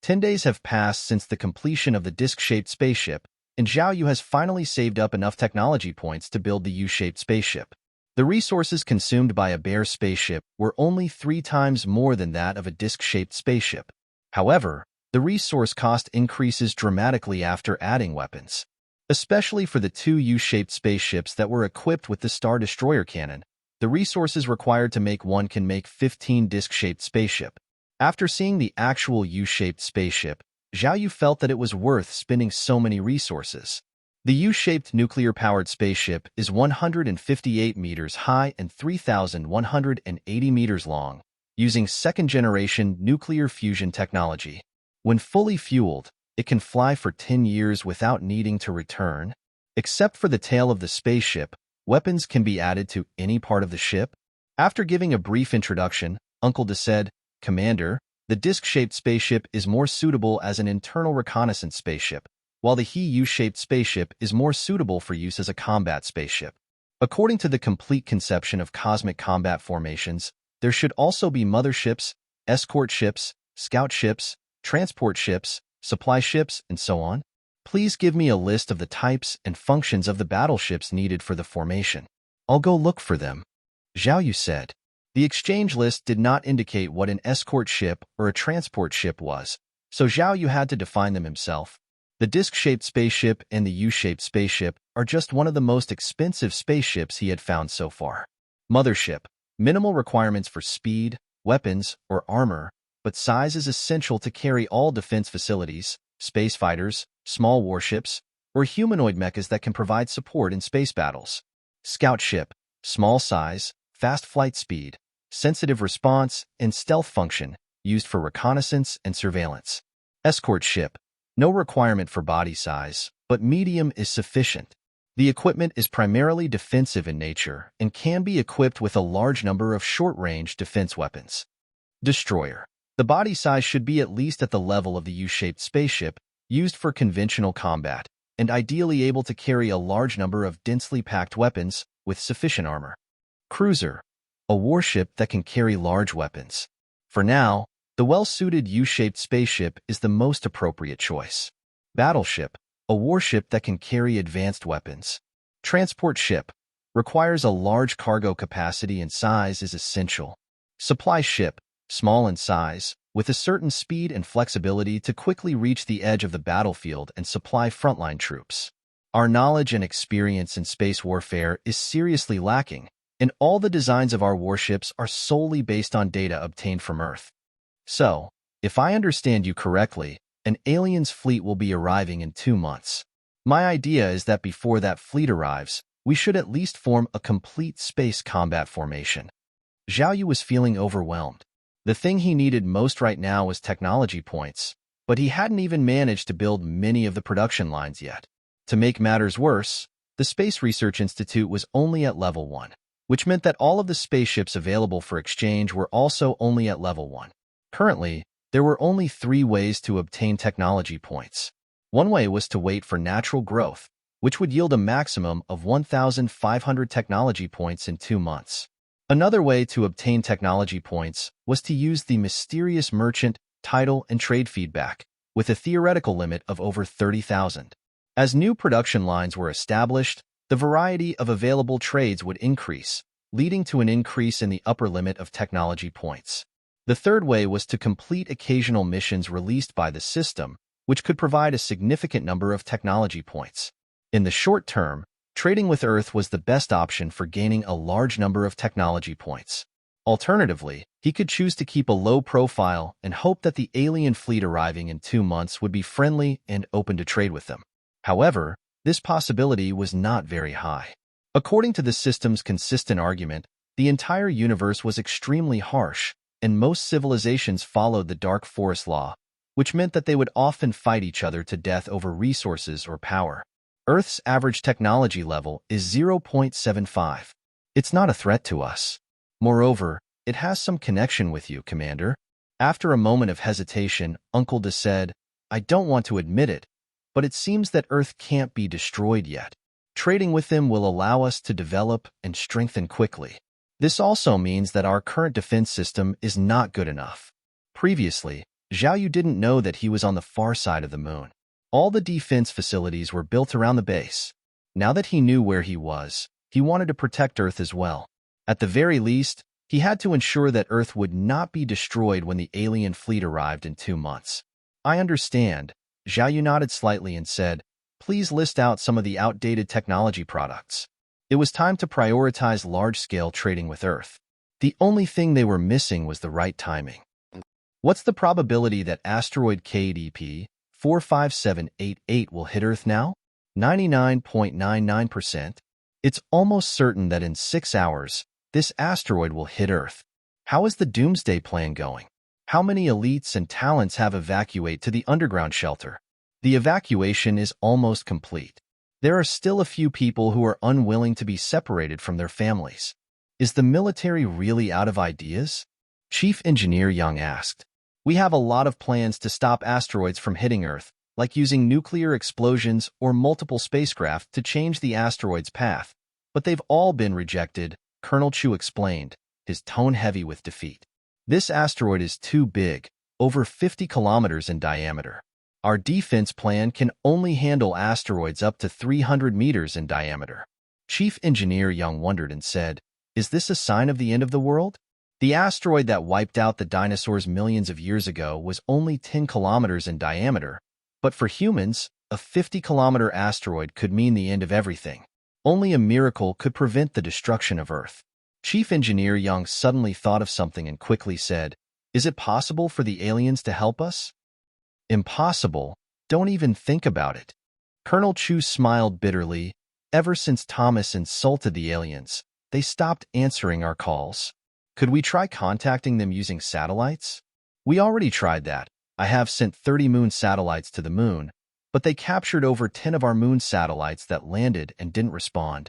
10 days have passed since the completion of the disc-shaped spaceship, and Zhao Yu has finally saved up enough technology points to build the U-shaped spaceship. The resources consumed by a bare spaceship were only 3 times more than that of a disc-shaped spaceship. However, the resource cost increases dramatically after adding weapons. Especially for the 2 U-shaped spaceships that were equipped with the Star Destroyer cannon, the resources required to make one can make 15 disc-shaped spaceship. After seeing the actual U-shaped spaceship, Zhao Yu felt that it was worth spending so many resources. The U-shaped nuclear-powered spaceship is 158 meters high and 3,180 meters long, using second-generation nuclear fusion technology. When fully fueled, it can fly for 10 years without needing to return. Except for the tail of the spaceship, weapons can be added to any part of the ship. After giving a brief introduction, Uncle De said, "Commander, the disc-shaped spaceship is more suitable as an internal reconnaissance spaceship, while the He U-shaped spaceship is more suitable for use as a combat spaceship. According to the complete conception of cosmic combat formations, there should also be motherships, escort ships, scout ships, transport ships, supply ships, and so on. Please give me a list of the types and functions of the battleships needed for the formation. I'll go look for them," Zhao Yu said. The exchange list did not indicate what an escort ship or a transport ship was, so Zhao Yu had to define them himself. The disc-shaped spaceship and the U-shaped spaceship are just one of the most expensive spaceships he had found so far. Mothership. Minimal requirements for speed, weapons, or armor, but size is essential to carry all defense facilities, space fighters, small warships, or humanoid mechas that can provide support in space battles. Scout ship. Small size, fast flight speed, sensitive response, and stealth function, used for reconnaissance and surveillance. Escort ship. No requirement for body size, but medium is sufficient. The equipment is primarily defensive in nature and can be equipped with a large number of short-range defense weapons. Destroyer. The body size should be at least at the level of the U-shaped spaceship, used for conventional combat, and ideally able to carry a large number of densely packed weapons with sufficient armor. Cruiser. A warship that can carry large weapons. For now, the well-suited U-shaped spaceship is the most appropriate choice. Battleship. A warship that can carry advanced weapons. Transport ship. Requires a large cargo capacity and size is essential. Supply ship. Small in size, with a certain speed and flexibility to quickly reach the edge of the battlefield and supply frontline troops. Our knowledge and experience in space warfare is seriously lacking, and all the designs of our warships are solely based on data obtained from Earth. So, if I understand you correctly, an alien's fleet will be arriving in 2 months. My idea is that before that fleet arrives, we should at least form a complete space combat formation." Zhao Yu was feeling overwhelmed. The thing he needed most right now was technology points, but he hadn't even managed to build many of the production lines yet. To make matters worse, the Space Research Institute was only at level 1, which meant that all of the spaceships available for exchange were also only at level 1. Currently, there were only 3 ways to obtain technology points. One way was to wait for natural growth, which would yield a maximum of 1,500 technology points in 2 months. Another way to obtain technology points was to use the mysterious merchant, title, and trade feedback, with a theoretical limit of over 30,000. As new production lines were established, the variety of available trades would increase, leading to an increase in the upper limit of technology points. The third way was to complete occasional missions released by the system, which could provide a significant number of technology points. In the short term, trading with Earth was the best option for gaining a large number of technology points. Alternatively, he could choose to keep a low profile and hope that the alien fleet arriving in 2 months would be friendly and open to trade with them. However, this possibility was not very high. According to the system's consistent argument, the entire universe was extremely harsh, and most civilizations followed the Dark Forest Law, which meant that they would often fight each other to death over resources or power. Earth's average technology level is 0.75. It's not a threat to us. Moreover, it has some connection with you, Commander. After a moment of hesitation, Uncle De said, "I don't want to admit it, but it seems that Earth can't be destroyed yet. Trading with them will allow us to develop and strengthen quickly. This also means that our current defense system is not good enough. Previously, Zhao Yu didn't know that he was on the far side of the moon. All the defense facilities were built around the base. Now that he knew where he was, he wanted to protect Earth as well. At the very least, he had to ensure that Earth would not be destroyed when the alien fleet arrived in 2 months. I understand. Zhao Yu nodded slightly and said, please list out some of the outdated technology products. It was time to prioritize large-scale trading with Earth. The only thing they were missing was the right timing. What's the probability that asteroid KDP 45788 will hit Earth now? 99.99%. It's almost certain that in 6 hours, this asteroid will hit Earth. How is the doomsday plan going? How many elites and talents have evacuated to the underground shelter? The evacuation is almost complete. There are still a few people who are unwilling to be separated from their families. Is the military really out of ideas? Chief Engineer Young asked. We have a lot of plans to stop asteroids from hitting Earth, like using nuclear explosions or multiple spacecraft to change the asteroid's path, but they've all been rejected, Colonel Chu explained, his tone heavy with defeat. This asteroid is too big, over 50 kilometers in diameter. Our defense plan can only handle asteroids up to 300 meters in diameter. Chief Engineer Young wondered and said, is this a sign of the end of the world? The asteroid that wiped out the dinosaurs millions of years ago was only 10 kilometers in diameter, but for humans, a 50-kilometer asteroid could mean the end of everything. Only a miracle could prevent the destruction of Earth. Chief Engineer Young suddenly thought of something and quickly said, is it possible for the aliens to help us? Impossible. Don't even think about it. Colonel Chu smiled bitterly. Ever since Thomas insulted the aliens, they stopped answering our calls. Could we try contacting them using satellites? We already tried that. I have sent 30 moon satellites to the moon, but they captured over 10 of our moon satellites that landed and didn't respond.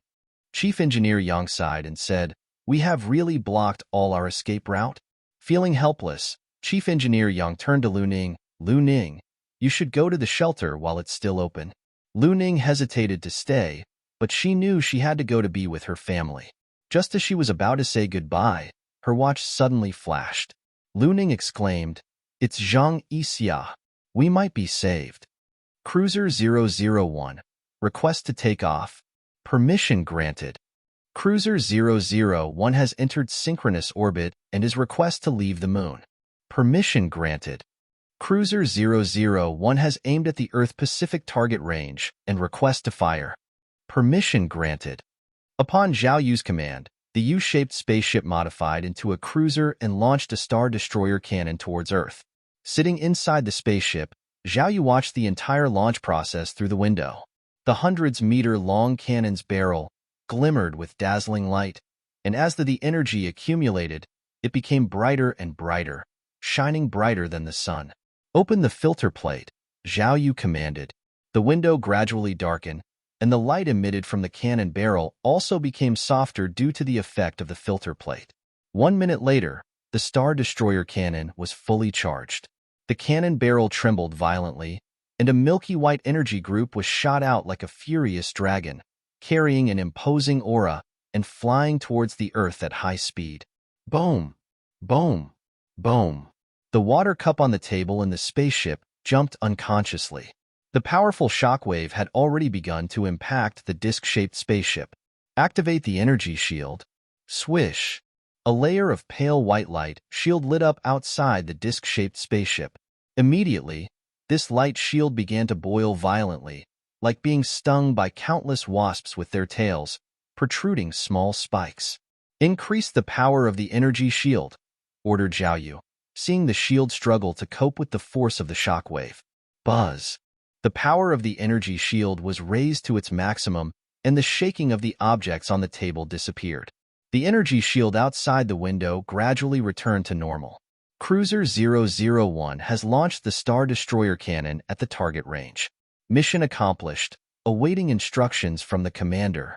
Chief Engineer Yang sighed and said, we have really blocked all our escape route. Feeling helpless, Chief Engineer Yang turned to Lu Ning. Lu Ning, you should go to the shelter while it's still open. Lu Ning hesitated to stay, but she knew she had to go to be with her family. Just as she was about to say goodbye, her watch suddenly flashed. Lu Ning exclaimed, it's Zhang Yixia. We might be saved. Cruiser 001. Request to take off. Permission granted. Cruiser 001 has entered synchronous orbit and is request to leave the moon. Permission granted. Cruiser 001 has aimed at the Earth Pacific target range and request to fire. Permission granted. Upon Zhao Yu's command, the U-shaped spaceship modified into a cruiser and launched a Star Destroyer cannon towards Earth. Sitting inside the spaceship, Zhao Yu watched the entire launch process through the window. The hundreds-meter-long cannon's barrel glimmered with dazzling light, and as the energy accumulated, it became brighter and brighter, shining brighter than the sun. Open the filter plate, Zhao Yu commanded. The window gradually darkened, and the light emitted from the cannon barrel also became softer due to the effect of the filter plate. 1 minute later, the Star Destroyer cannon was fully charged. The cannon barrel trembled violently, and a milky white energy group was shot out like a furious dragon, carrying an imposing aura and flying towards the Earth at high speed. Boom! Boom! Boom! The water cup on the table in the spaceship jumped unconsciously. The powerful shockwave had already begun to impact the disc-shaped spaceship. Activate the energy shield. Swish! A layer of pale white light shield lit up outside the disc-shaped spaceship. Immediately, this light shield began to boil violently, like being stung by countless wasps with their tails, protruding small spikes. Increase the power of the energy shield, ordered Zhao Yu, seeing the shield struggle to cope with the force of the shockwave. Buzz! The power of the energy shield was raised to its maximum, and the shaking of the objects on the table disappeared. The energy shield outside the window gradually returned to normal. Cruiser 001 has launched the Star Destroyer cannon at the target range. Mission accomplished, awaiting instructions from the commander.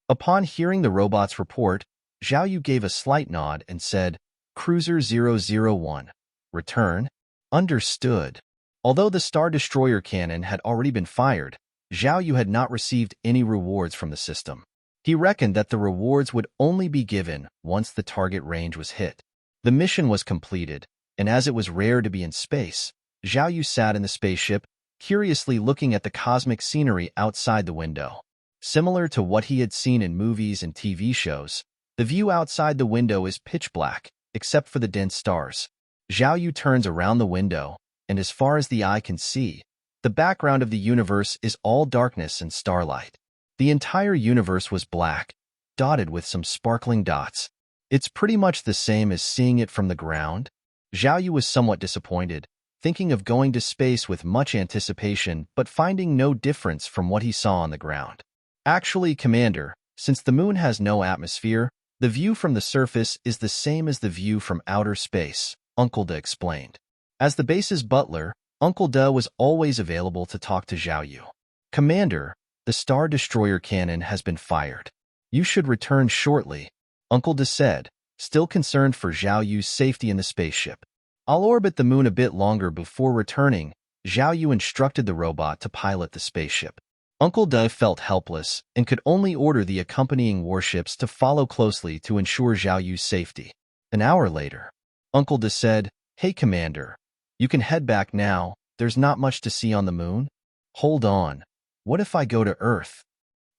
Upon hearing the robot's report, Zhao Yu gave a slight nod and said, Cruiser 001, return? Understood. Although the Star Destroyer cannon had already been fired, Zhao Yu had not received any rewards from the system. He reckoned that the rewards would only be given once the target range was hit. The mission was completed, and as it was rare to be in space, Zhao Yu sat in the spaceship, curiously looking at the cosmic scenery outside the window. Similar to what he had seen in movies and TV shows, the view outside the window is pitch black, except for the dense stars. Zhao Yu turns around the window, and as far as the eye can see, the background of the universe is all darkness and starlight. The entire universe was black, dotted with some sparkling dots. It's pretty much the same as seeing it from the ground. Zhao Yu was somewhat disappointed, thinking of going to space with much anticipation but finding no difference from what he saw on the ground. Actually, Commander, since the moon has no atmosphere, the view from the surface is the same as the view from outer space, Uncle De explained. As the base's butler, Uncle De was always available to talk to Zhao Yu. Commander, the Star Destroyer cannon has been fired. You should return shortly, Uncle De said, still concerned for Zhao Yu's safety in the spaceship. I'll orbit the moon a bit longer before returning, Zhao Yu instructed the robot to pilot the spaceship. Uncle De felt helpless and could only order the accompanying warships to follow closely to ensure Zhao Yu's safety. An hour later, Uncle De said, "Hey, Commander, you can head back now. There's not much to see on the moon." "Hold on. What if I go to Earth?"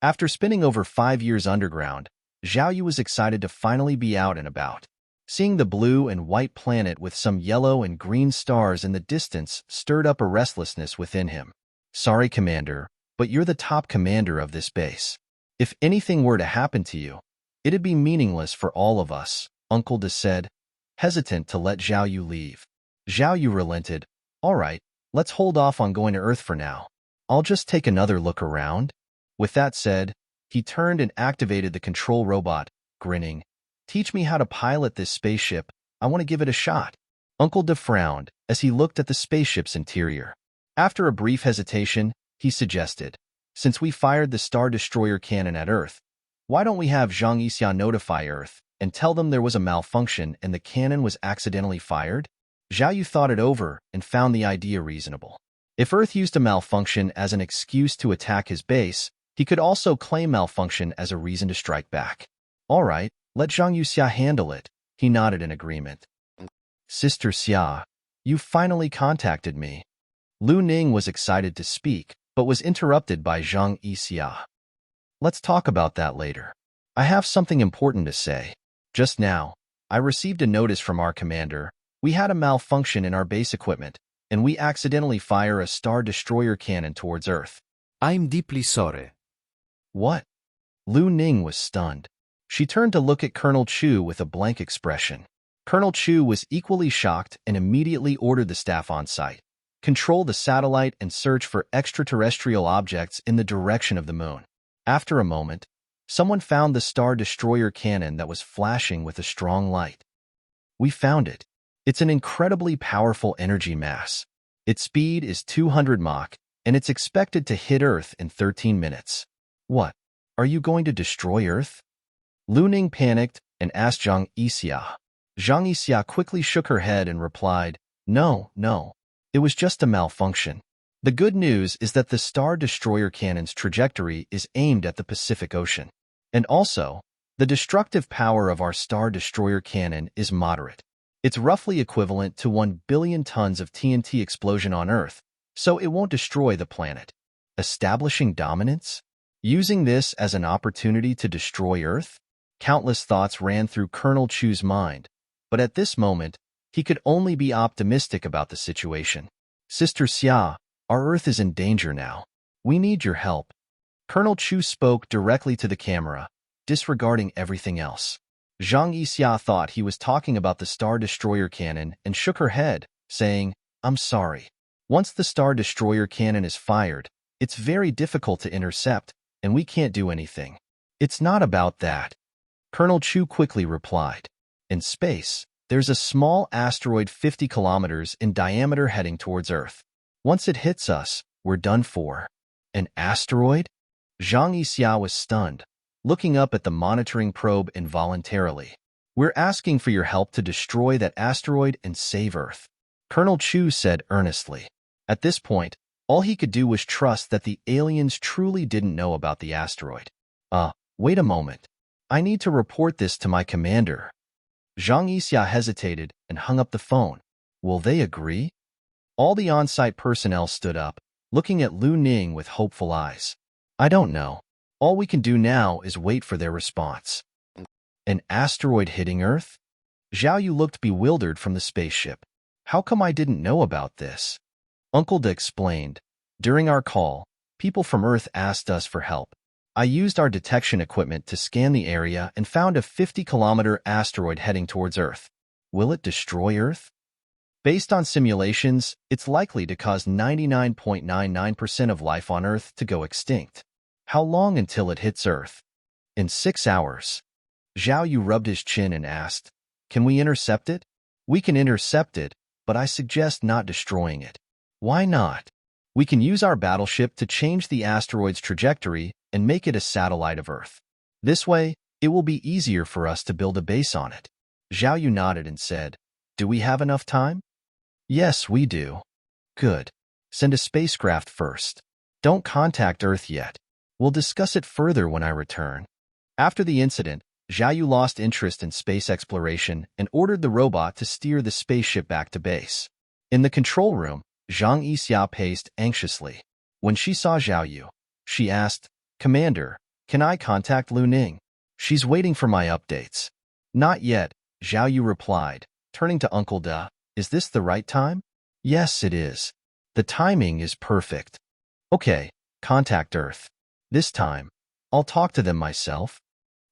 After spending over 5 years underground, Zhao Yu was excited to finally be out and about. Seeing the blue and white planet with some yellow and green stars in the distance stirred up a restlessness within him. "Sorry, Commander, but you're the top commander of this base. If anything were to happen to you, it'd be meaningless for all of us," Uncle De said, hesitant to let Zhao Yu leave. Zhao Yu relented. "All right, let's hold off on going to Earth for now. I'll just take another look around." With that said, he turned and activated the control robot, grinning. "Teach me how to pilot this spaceship. I want to give it a shot." Uncle De frowned as he looked at the spaceship's interior. After a brief hesitation, he suggested, "Since we fired the Star Destroyer cannon at Earth, why don't we have Zhang Yixia notify Earth and tell them there was a malfunction and the cannon was accidentally fired?" Zhao Yu thought it over and found the idea reasonable. If Earth used a malfunction as an excuse to attack his base, he could also claim malfunction as a reason to strike back. "All right, let Zhang Yixia handle it," he nodded in agreement. "Sister Xia, you finally contacted me." Lu Ning was excited to speak, but was interrupted by Zhang Yixia. "Let's talk about that later. I have something important to say. Just now, I received a notice from our commander. We had a malfunction in our base equipment, and we accidentally fire a Star Destroyer cannon towards Earth." I'm deeply sorry. "What?" Lu Ning was stunned. She turned to look at Colonel Chu with a blank expression. Colonel Chu was equally shocked and immediately ordered the staff on site, control the satellite and search for extraterrestrial objects in the direction of the moon. After a moment, someone found the Star Destroyer cannon that was flashing with a strong light. "We found it. It's an incredibly powerful energy mass. Its speed is 200 Mach, and it's expected to hit Earth in 13 minutes. What? Are you going to destroy Earth?" Lu Ning panicked and asked Zhang Yixia. Zhang Yixia quickly shook her head and replied, No. It was just a malfunction. The good news is that the Star Destroyer cannon's trajectory is aimed at the Pacific Ocean. And also, the destructive power of our Star Destroyer cannon is moderate. It's roughly equivalent to 1 billion tons of TNT explosion on Earth, so it won't destroy the planet. Establishing dominance? Using this as an opportunity to destroy Earth? Countless thoughts ran through Colonel Chu's mind, but at this moment, he could only be optimistic about the situation. "Sister Xia, our Earth is in danger now. We need your help." Colonel Chu spoke directly to the camera, disregarding everything else. Zhang Yixia thought he was talking about the Star Destroyer cannon and shook her head, saying, "I'm sorry. Once the Star Destroyer cannon is fired, it's very difficult to intercept, and we can't do anything." "It's not about that," Colonel Chu quickly replied. "In space, there's a small asteroid 50 kilometers in diameter heading towards Earth. Once it hits us, we're done for." "An asteroid?" Zhang Yixia was stunned, looking up at the monitoring probe involuntarily. "We're asking for your help to destroy that asteroid and save Earth," Colonel Chu said earnestly. At this point, all he could do was trust that the aliens truly didn't know about the asteroid. Wait a moment. I need to report this to my commander." Zhang Yixia hesitated and hung up the phone. Will they agree? All the on-site personnel stood up, looking at Lu Ning with hopeful eyes. I don't know. All we can do now is wait for their response. An asteroid hitting Earth? Zhao Yu looked bewildered from the spaceship. How come I didn't know about this? Uncle Da explained. During our call, people from Earth asked us for help. I used our detection equipment to scan the area and found a 50-kilometer asteroid heading towards Earth. Will it destroy Earth? Based on simulations, it's likely to cause 99.99% of life on Earth to go extinct. How long until it hits Earth? In 6 hours. Zhao Yu rubbed his chin and asked, Can we intercept it? We can intercept it, but I suggest not destroying it. Why not? We can use our battleship to change the asteroid's trajectory and make it a satellite of Earth. This way, it will be easier for us to build a base on it. Zhao Yu nodded and said, Do we have enough time? Yes, we do. Good. Send a spacecraft first. Don't contact Earth yet. We'll discuss it further when I return. After the incident, Zhao Yu lost interest in space exploration and ordered the robot to steer the spaceship back to base. In the control room, Zhang Yixia paced anxiously. When she saw Zhao Yu, she asked, Commander, can I contact Lu Ning? She's waiting for my updates. Not yet, Zhao Yu replied, turning to Uncle Da. Is this the right time? Yes, it is. The timing is perfect. Okay, contact Earth. This time, I'll talk to them myself.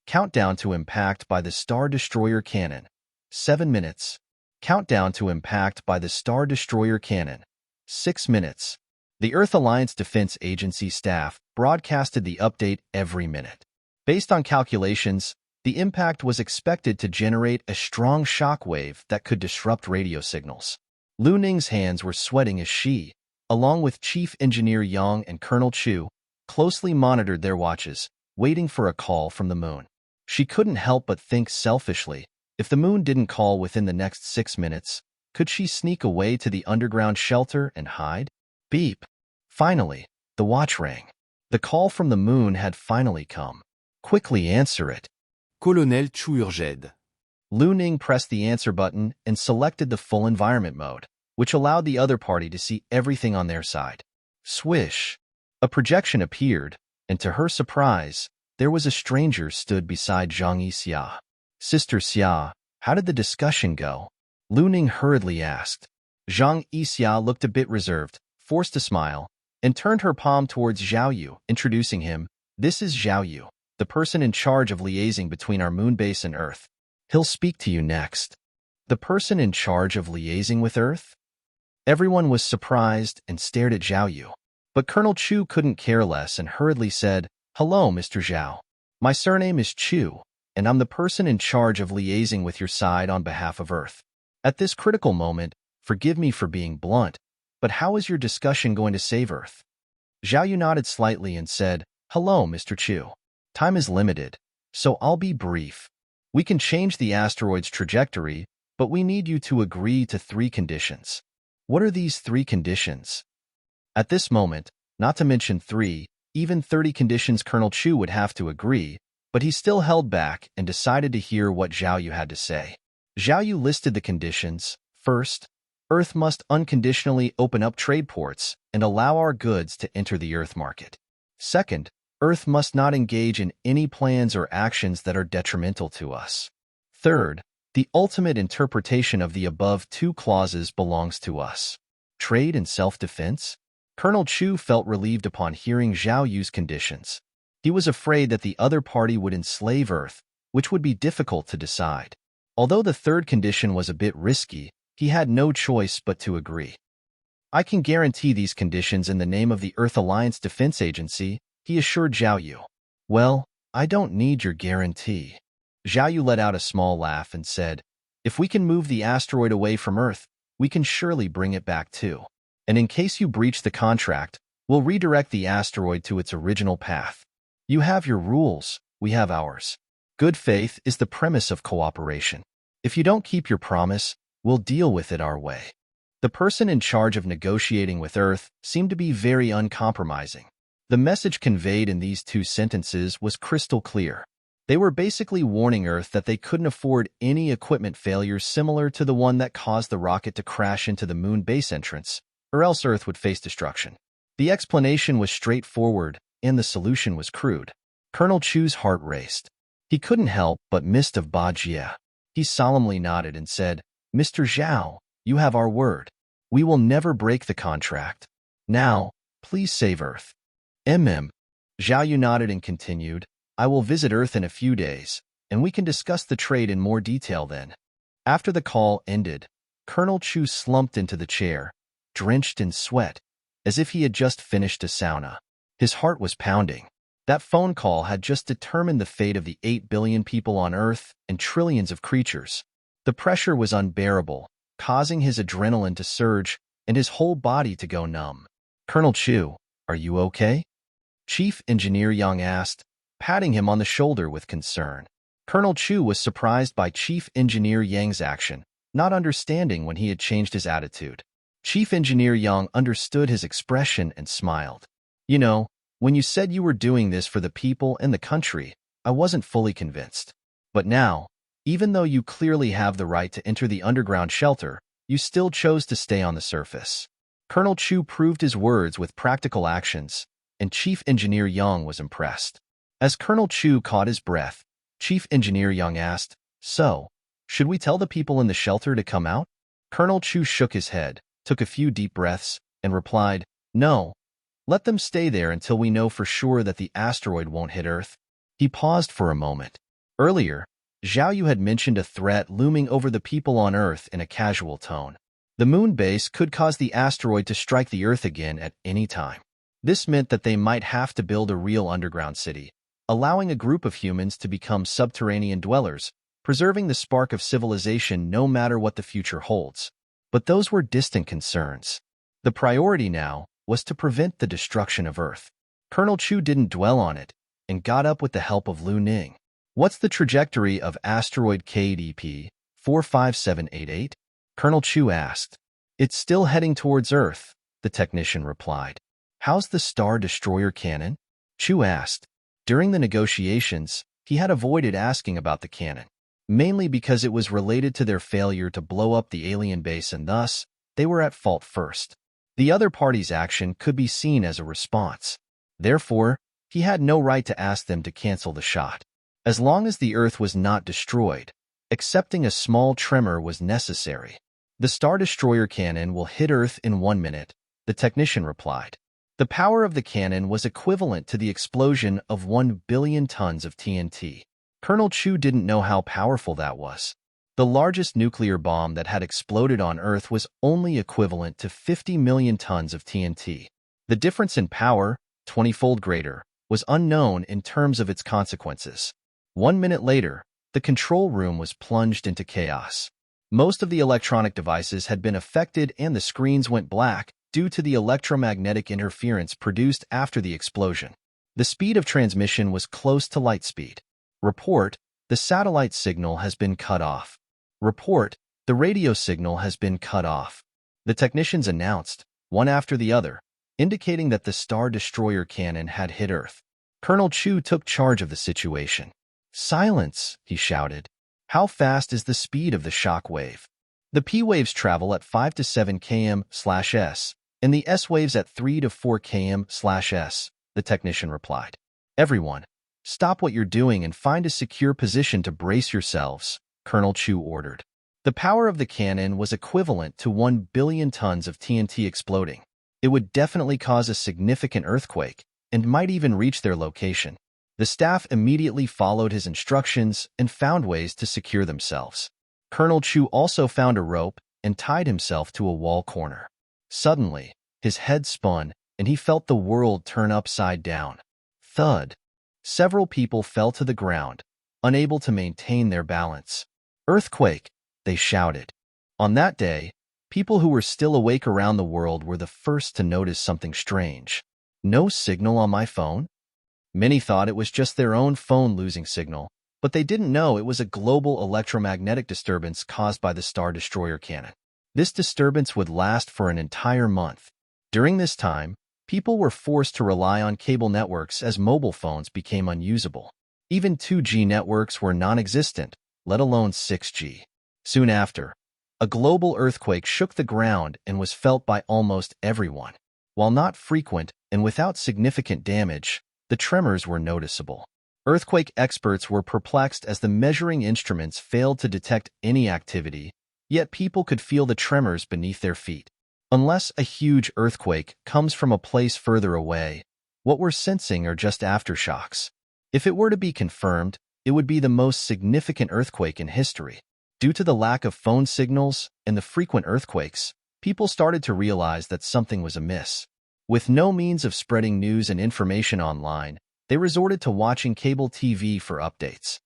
Countdown to impact by the Star Destroyer cannon. 7 minutes. Countdown to impact by the Star Destroyer cannon. 6 minutes. The Earth Alliance Defense Agency staff broadcasted the update every minute. Based on calculations, the impact was expected to generate a strong shock wave that could disrupt radio signals. Lu Ning's hands were sweating as she, along with Chief Engineer Yang and Colonel Chu, closely monitored their watches, waiting for a call from the moon. She couldn't help but think selfishly, if the moon didn't call within the next 6 minutes, could she sneak away to the underground shelter and hide? Beep. Finally, the watch rang. The call from the moon had finally come. Quickly answer it. Colonel Chu urged. Lu Ning pressed the answer button and selected the full environment mode, which allowed the other party to see everything on their side. Swish. A projection appeared, and to her surprise, there was a stranger stood beside Zhang Yixia. Sister Xia, how did the discussion go? Lu Ning hurriedly asked. Zhang Yixia looked a bit reserved, forced a smile, and turned her palm towards Zhao Yu, introducing him. This is Zhao Yu, the person in charge of liaising between our moon base and Earth. He'll speak to you next. The person in charge of liaising with Earth? Everyone was surprised and stared at Zhao Yu. But Colonel Chu couldn't care less and hurriedly said, Hello, Mr. Zhao. My surname is Chu, and I'm the person in charge of liaising with your side on behalf of Earth. At this critical moment, forgive me for being blunt, but how is your discussion going to save Earth? Zhao Yu nodded slightly and said, Hello, Mr. Chu. Time is limited, so I'll be brief. We can change the asteroid's trajectory, but we need you to agree to 3 conditions. What are these 3 conditions? At this moment, not to mention 3, even 30 conditions Colonel Chu would have to agree, but he still held back and decided to hear what Zhao Yu had to say. Zhao Yu listed the conditions. First, Earth must unconditionally open up trade ports and allow our goods to enter the Earth market. Second, Earth must not engage in any plans or actions that are detrimental to us. Third, the ultimate interpretation of the above 2 clauses belongs to us. Trade and self-defense? Colonel Chu felt relieved upon hearing Zhao Yu's conditions. He was afraid that the other party would enslave Earth, which would be difficult to decide. Although the 3rd condition was a bit risky, he had no choice but to agree. I can guarantee these conditions in the name of the Earth Alliance Defense Agency, he assured Zhao Yu. Well, I don't need your guarantee. Zhao Yu let out a small laugh and said, If we can move the asteroid away from Earth, we can surely bring it back too. And in case you breach the contract, we'll redirect the asteroid to its original path. You have your rules, we have ours. Good faith is the premise of cooperation. If you don't keep your promise, we'll deal with it our way. The person in charge of negotiating with Earth seemed to be very uncompromising. The message conveyed in these 2 sentences was crystal clear. They were basically warning Earth that they couldn't afford any equipment failures similar to the one that caused the rocket to crash into the moon base entrance, or else Earth would face destruction. The explanation was straightforward, and the solution was crude. Colonel Chu's heart raced. He couldn't help but miss of Ba Jia. He solemnly nodded and said, "Mr. Zhao, you have our word. We will never break the contract. Now, please save Earth." Mm. Zhao Yu nodded and continued, "I will visit Earth in a few days, and we can discuss the trade in more detail then." After the call ended, Colonel Chu slumped into the chair, drenched in sweat, as if he had just finished a sauna. His heart was pounding. That phone call had just determined the fate of the 8 billion people on Earth and trillions of creatures. The pressure was unbearable, causing his adrenaline to surge and his whole body to go numb. "Colonel Chu, are you okay?" Chief Engineer Yang asked, patting him on the shoulder with concern. Colonel Chu was surprised by Chief Engineer Yang's action, not understanding when he had changed his attitude. Chief Engineer Yang understood his expression and smiled. "You know, when you said you were doing this for the people and the country, I wasn't fully convinced. But now, even though you clearly have the right to enter the underground shelter, you still chose to stay on the surface." Colonel Chu proved his words with practical actions, and Chief Engineer Yang was impressed. As Colonel Chu caught his breath, Chief Engineer Yang asked, "So, should we tell the people in the shelter to come out?" Colonel Chu shook his head, took a few deep breaths, and replied, "No. Let them stay there until we know for sure that the asteroid won't hit Earth." He paused for a moment. Earlier, Zhao Yu had mentioned a threat looming over the people on Earth in a casual tone. The moon base could cause the asteroid to strike the Earth again at any time. This meant that they might have to build a real underground city, allowing a group of humans to become subterranean dwellers, preserving the spark of civilization no matter what the future holds. But those were distant concerns. The priority now was to prevent the destruction of Earth. Colonel Chu didn't dwell on it and got up with the help of Lu Ning. "What's the trajectory of asteroid KDP 45788? Colonel Chu asked. "It's still heading towards Earth," the technician replied. "How's the Star Destroyer cannon?" Chu asked. During the negotiations, he had avoided asking about the cannon, mainly because it was related to their failure to blow up the alien base and thus, they were at fault first. The other party's action could be seen as a response. Therefore, he had no right to ask them to cancel the shot. As long as the Earth was not destroyed, accepting a small tremor was necessary. "The Star Destroyer cannon will hit Earth in 1 minute," the technician replied. The power of the cannon was equivalent to the explosion of 1 billion tons of TNT. Colonel Chu didn't know how powerful that was. The largest nuclear bomb that had exploded on Earth was only equivalent to 50 million tons of TNT. The difference in power, 20-fold greater, was unknown in terms of its consequences. 1 minute later, the control room was plunged into chaos. Most of the electronic devices had been affected and the screens went black due to the electromagnetic interference produced after the explosion. The speed of transmission was close to light speed. "Report, the satellite signal has been cut off." "Report, the radio signal has been cut off," the technicians announced, one after the other, indicating that the Star Destroyer cannon had hit Earth. Colonel Chu took charge of the situation. "Silence," he shouted. "How fast is the speed of the shock wave?" "The P waves travel at 5 to 7 km/s, and the S waves at 3 to 4 km/s, the technician replied. "Everyone, stop what you're doing and find a secure position to brace yourselves," Colonel Chu ordered. The power of the cannon was equivalent to 1 billion tons of TNT exploding. It would definitely cause a significant earthquake and might even reach their location. The staff immediately followed his instructions and found ways to secure themselves. Colonel Chu also found a rope and tied himself to a wall corner. Suddenly, his head spun and he felt the world turn upside down. Thud. Several people fell to the ground, unable to maintain their balance. "Earthquake!" they shouted. On that day, people who were still awake around the world were the first to notice something strange. No signal on my phone? Many thought it was just their own phone losing signal, but they didn't know it was a global electromagnetic disturbance caused by the Star Destroyer cannon. This disturbance would last for an entire month. During this time, people were forced to rely on cable networks as mobile phones became unusable. Even 2G networks were non-existent, let alone 6G. Soon after, a global earthquake shook the ground and was felt by almost everyone. While not frequent and without significant damage, the tremors were noticeable. Earthquake experts were perplexed as the measuring instruments failed to detect any activity, yet people could feel the tremors beneath their feet. Unless a huge earthquake comes from a place further away, what we're sensing are just aftershocks. If it were to be confirmed, it would be the most significant earthquake in history. Due to the lack of phone signals and the frequent earthquakes, people started to realize that something was amiss. With no means of spreading news and information online, they resorted to watching cable TV for updates.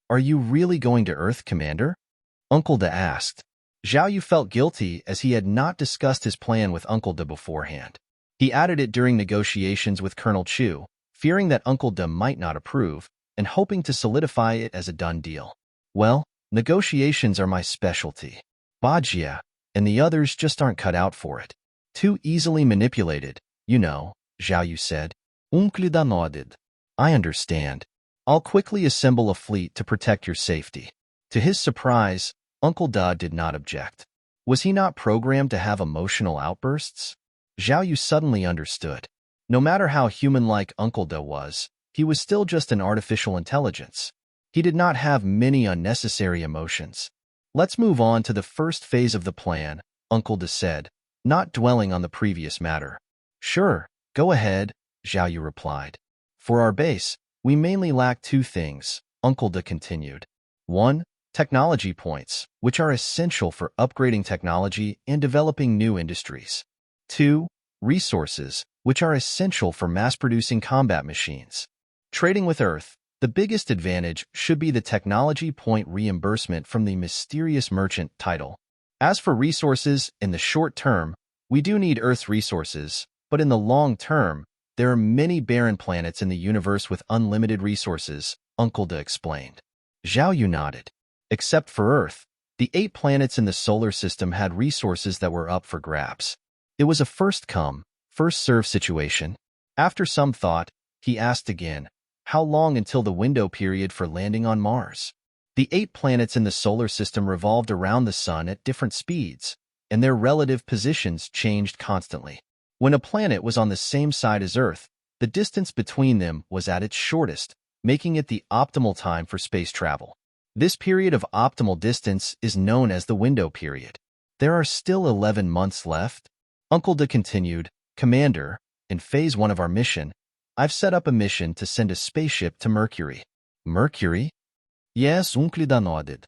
"Are you really going to Earth, Commander?" Uncle De asked. Zhao Yu felt guilty as he had not discussed his plan with Uncle De beforehand. He added it during negotiations with Colonel Chu, fearing that Uncle De might not approve, and hoping to solidify it as a done deal. "Well, negotiations are my specialty. Bajia and the others just aren't cut out for it. Too easily manipulated, you know," Zhao Yu said. Uncle Da nodded. "I understand. I'll quickly assemble a fleet to protect your safety." To his surprise, Uncle Da did not object. Was he not programmed to have emotional outbursts? Zhao Yu suddenly understood. No matter how human-like Uncle Da was, he was still just an artificial intelligence. He did not have many unnecessary emotions. "Let's move on to the first phase of the plan," Uncle Da said, not dwelling on the previous matter. "Sure, go ahead," Zhao Yu replied. "For our base, we mainly lack two things," Uncle Da continued. 1. Technology points, which are essential for upgrading technology and developing new industries. 2. Resources, which are essential for mass-producing combat machines. Trading with Earth, the biggest advantage should be the technology point reimbursement from the mysterious merchant title. As for resources, in the short term, we do need Earth's resources, but in the long term, there are many barren planets in the universe with unlimited resources, Uncle Da explained. Zhao Yu nodded. Except for Earth, the 8 planets in the solar system had resources that were up for grabs. It was a first-come, first-served situation. After some thought, he asked again, "How long until the window period for landing on Mars?" The 8 planets in the solar system revolved around the Sun at different speeds, and their relative positions changed constantly. When a planet was on the same side as Earth, the distance between them was at its shortest, making it the optimal time for space travel. This period of optimal distance is known as the window period. There are still 11 months left. Uncle Da continued, "Commander, in Phase 1 of our mission, I've set up a mission to send a spaceship to Mercury." "Mercury?" "Yes," Uncle Da nodded.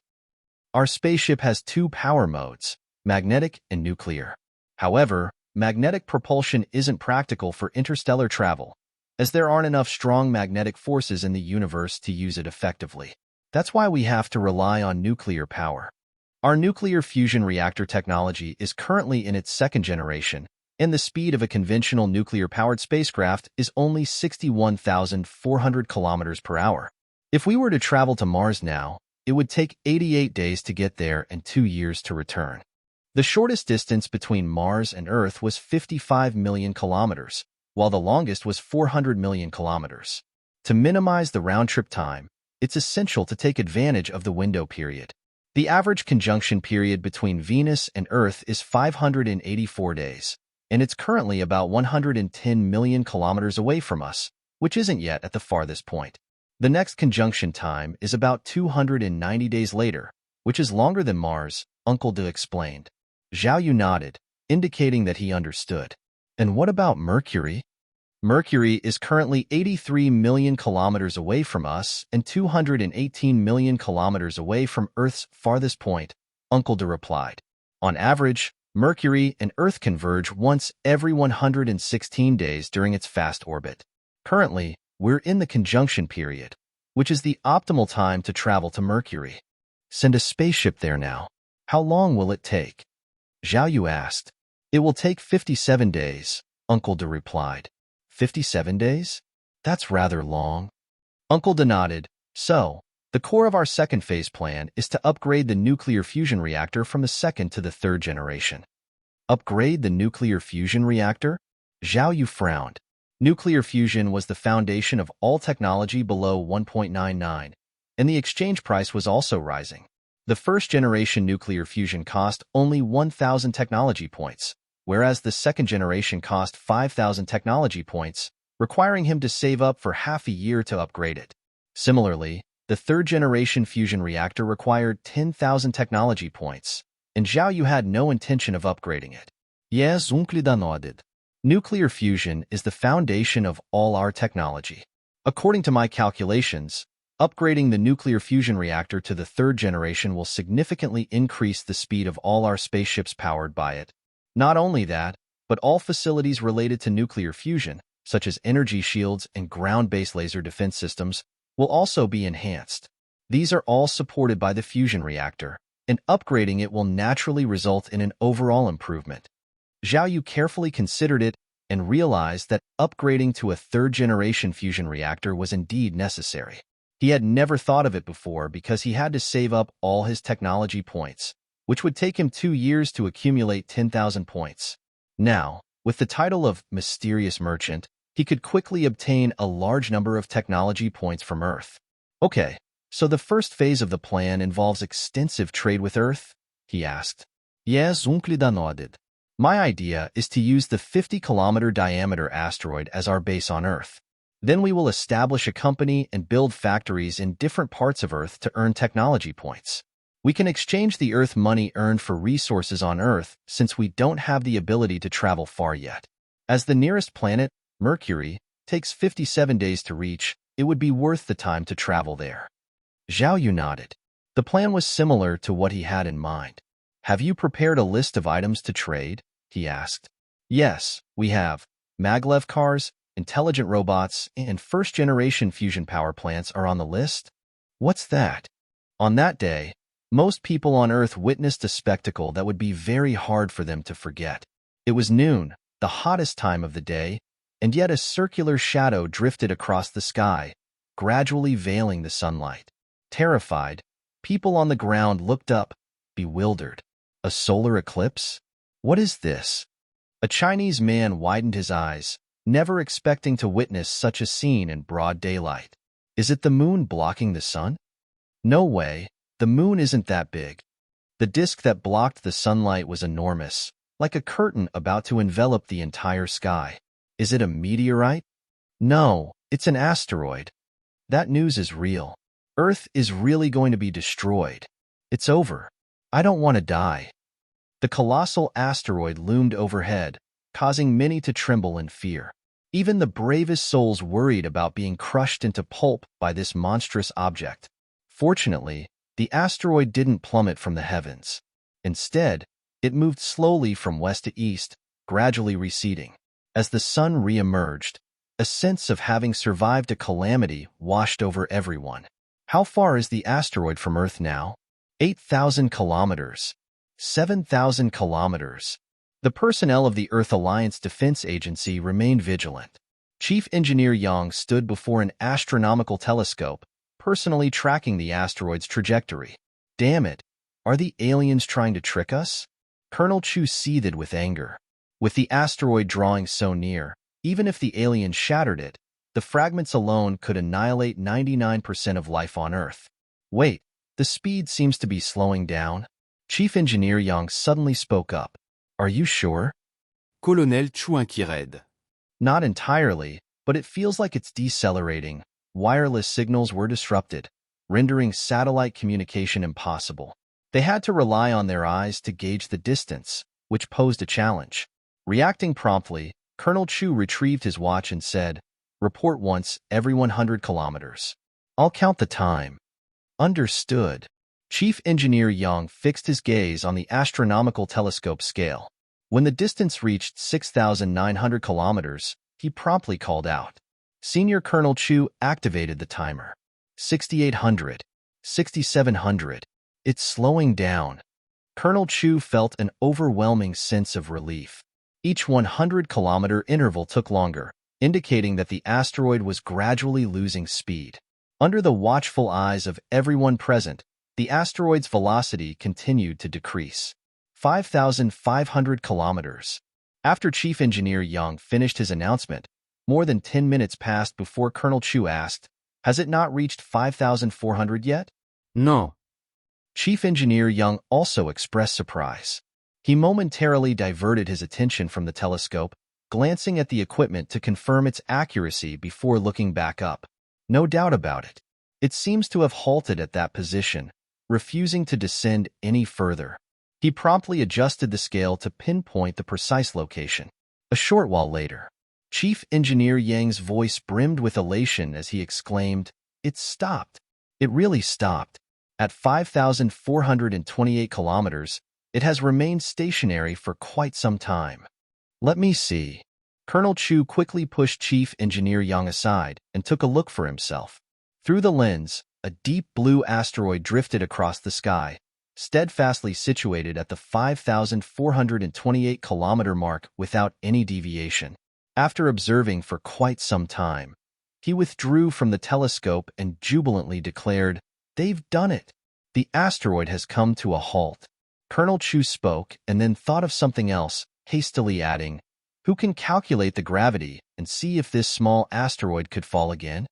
"Our spaceship has 2 power modes, magnetic and nuclear. However, magnetic propulsion isn't practical for interstellar travel, as there aren't enough strong magnetic forces in the universe to use it effectively. That's why we have to rely on nuclear power. Our nuclear fusion reactor technology is currently in its 2nd generation, and the speed of a conventional nuclear-powered spacecraft is only 61,400 kilometers per hour. If we were to travel to Mars now, it would take 88 days to get there and 2 years to return. The shortest distance between Mars and Earth was 55 million kilometers, while the longest was 400 million kilometers. To minimize the round-trip time, it's essential to take advantage of the window period. The average conjunction period between Venus and Earth is 584 days, and it's currently about 110 million kilometers away from us, which isn't yet at the farthest point. The next conjunction time is about 290 days later, which is longer than Mars, Uncle Da explained. Zhao Yu nodded, indicating that he understood. "And what about Mercury?" "Mercury is currently 83 million kilometers away from us and 218 million kilometers away from Earth's farthest point," Uncle Da replied. "On average, Mercury and Earth converge once every 116 days during its fast orbit. Currently, we're in the conjunction period, which is the optimal time to travel to Mercury." "Send a spaceship there now. How long will it take?" Zhao Yu asked. "It will take 57 days, Uncle Da replied. 57 days? That's rather long." Uncle Da nodded. "So, the core of our 2nd phase plan is to upgrade the nuclear fusion reactor from the 2nd to the 3rd generation." "Upgrade the nuclear fusion reactor?" Zhao Yu frowned. Nuclear fusion was the foundation of all technology below 1.99, and the exchange price was also rising. The first-generation nuclear fusion cost only 1,000 technology points, whereas the second-generation cost 5,000 technology points, requiring him to save up for half a year to upgrade it. Similarly, the third-generation fusion reactor required 10,000 technology points, and Zhao Yu had no intention of upgrading it. Yes, Uncle nodded. Nuclear fusion is the foundation of all our technology. According to my calculations, upgrading the nuclear fusion reactor to the third generation will significantly increase the speed of all our spaceships powered by it. Not only that, but all facilities related to nuclear fusion, such as energy shields and ground-based laser defense systems, will also be enhanced. These are all supported by the fusion reactor, and upgrading it will naturally result in an overall improvement. Zhao Yu carefully considered it and realized that upgrading to a third-generation fusion reactor was indeed necessary. He had never thought of it before because he had to save up all his technology points, which would take him 2 years to accumulate 10,000 points. Now, with the title of Mysterious Merchant, he could quickly obtain a large number of technology points from Earth. Okay, so the first phase of the plan involves extensive trade with Earth? He asked. Yes, Uncle nodded. My idea is to use the 50-kilometer diameter asteroid as our base on Earth. Then we will establish a company and build factories in different parts of Earth to earn technology points. We can exchange the Earth money earned for resources on Earth since we don't have the ability to travel far yet. As the nearest planet, Mercury, takes 57 days to reach, it would be worth the time to travel there. Zhao Yu nodded. The plan was similar to what he had in mind. Have you prepared a list of items to trade? He asked. Yes, we have. Maglev cars, intelligent robots, and first-generation fusion power plants are on the list? What's that? On that day, most people on Earth witnessed a spectacle that would be very hard for them to forget. It was noon, the hottest time of the day, and yet a circular shadow drifted across the sky, gradually veiling the sunlight. Terrified, people on the ground looked up, bewildered. A solar eclipse? What is this? A Chinese man widened his eyes, never expecting to witness such a scene in broad daylight. Is it the moon blocking the sun? No way, the moon isn't that big. The disk that blocked the sunlight was enormous, like a curtain about to envelop the entire sky. Is it a meteorite? No, it's an asteroid. That news is real. Earth is really going to be destroyed. It's over. I don't want to die. The colossal asteroid loomed overhead, causing many to tremble in fear. Even the bravest souls worried about being crushed into pulp by this monstrous object. Fortunately, the asteroid didn't plummet from the heavens. Instead, it moved slowly from west to east, gradually receding. As the sun re-emerged, a sense of having survived a calamity washed over everyone. How far is the asteroid from Earth now? 8,000 kilometers. 7,000 kilometers. The personnel of the Earth Alliance Defense Agency remained vigilant. Chief Engineer Yang stood before an astronomical telescope, personally tracking the asteroid's trajectory. Damn it! Are the aliens trying to trick us? Colonel Chu seethed with anger. With the asteroid drawing so near, even if the aliens shattered it, the fragments alone could annihilate 99% of life on Earth. Wait, the speed seems to be slowing down. Chief Engineer Yang suddenly spoke up. Are you sure? Colonel Chu inquired. Not entirely, but it feels like it's decelerating. Wireless signals were disrupted, rendering satellite communication impossible. They had to rely on their eyes to gauge the distance, which posed a challenge. Reacting promptly, Colonel Chu retrieved his watch and said, "Report once every 100 kilometers. I'll count the time." Understood. Chief Engineer Yang fixed his gaze on the astronomical telescope scale. When the distance reached 6,900 kilometers, he promptly called out. Senior Colonel Chu activated the timer. 6,800. 6,700. It's slowing down. Colonel Chu felt an overwhelming sense of relief. Each 100-kilometer interval took longer, indicating that the asteroid was gradually losing speed. Under the watchful eyes of everyone present, the asteroid's velocity continued to decrease. 5,500 kilometers. After Chief Engineer Yang finished his announcement, More than 10 minutes passed before Colonel Chu asked, "Has it not reached 5,400 yet?" Non. Chief Engineer Young also expressed surprise. He momentarily diverted his attention from the telescope, glancing at the equipment to confirm its accuracy before looking back up. No doubt about it. It seems to have halted at that position, refusing to descend any further. He promptly adjusted the scale to pinpoint the precise location. A short while later, Chief Engineer Yang's voice brimmed with elation as he exclaimed, "It stopped. It really stopped. At 5,428 kilometers, it has remained stationary for quite some time." "Let me see." Colonel Chu quickly pushed Chief Engineer Yang aside and took a look for himself. Through the lens, a deep blue asteroid drifted across the sky, steadfastly situated at the 5,428-kilometer mark without any deviation. After observing for quite some time, he withdrew from the telescope and jubilantly declared, "They've done it. The asteroid has come to a halt." Colonel Chu spoke and then thought of something else, hastily adding, "Who can calculate the gravity and see if this small asteroid could fall again?"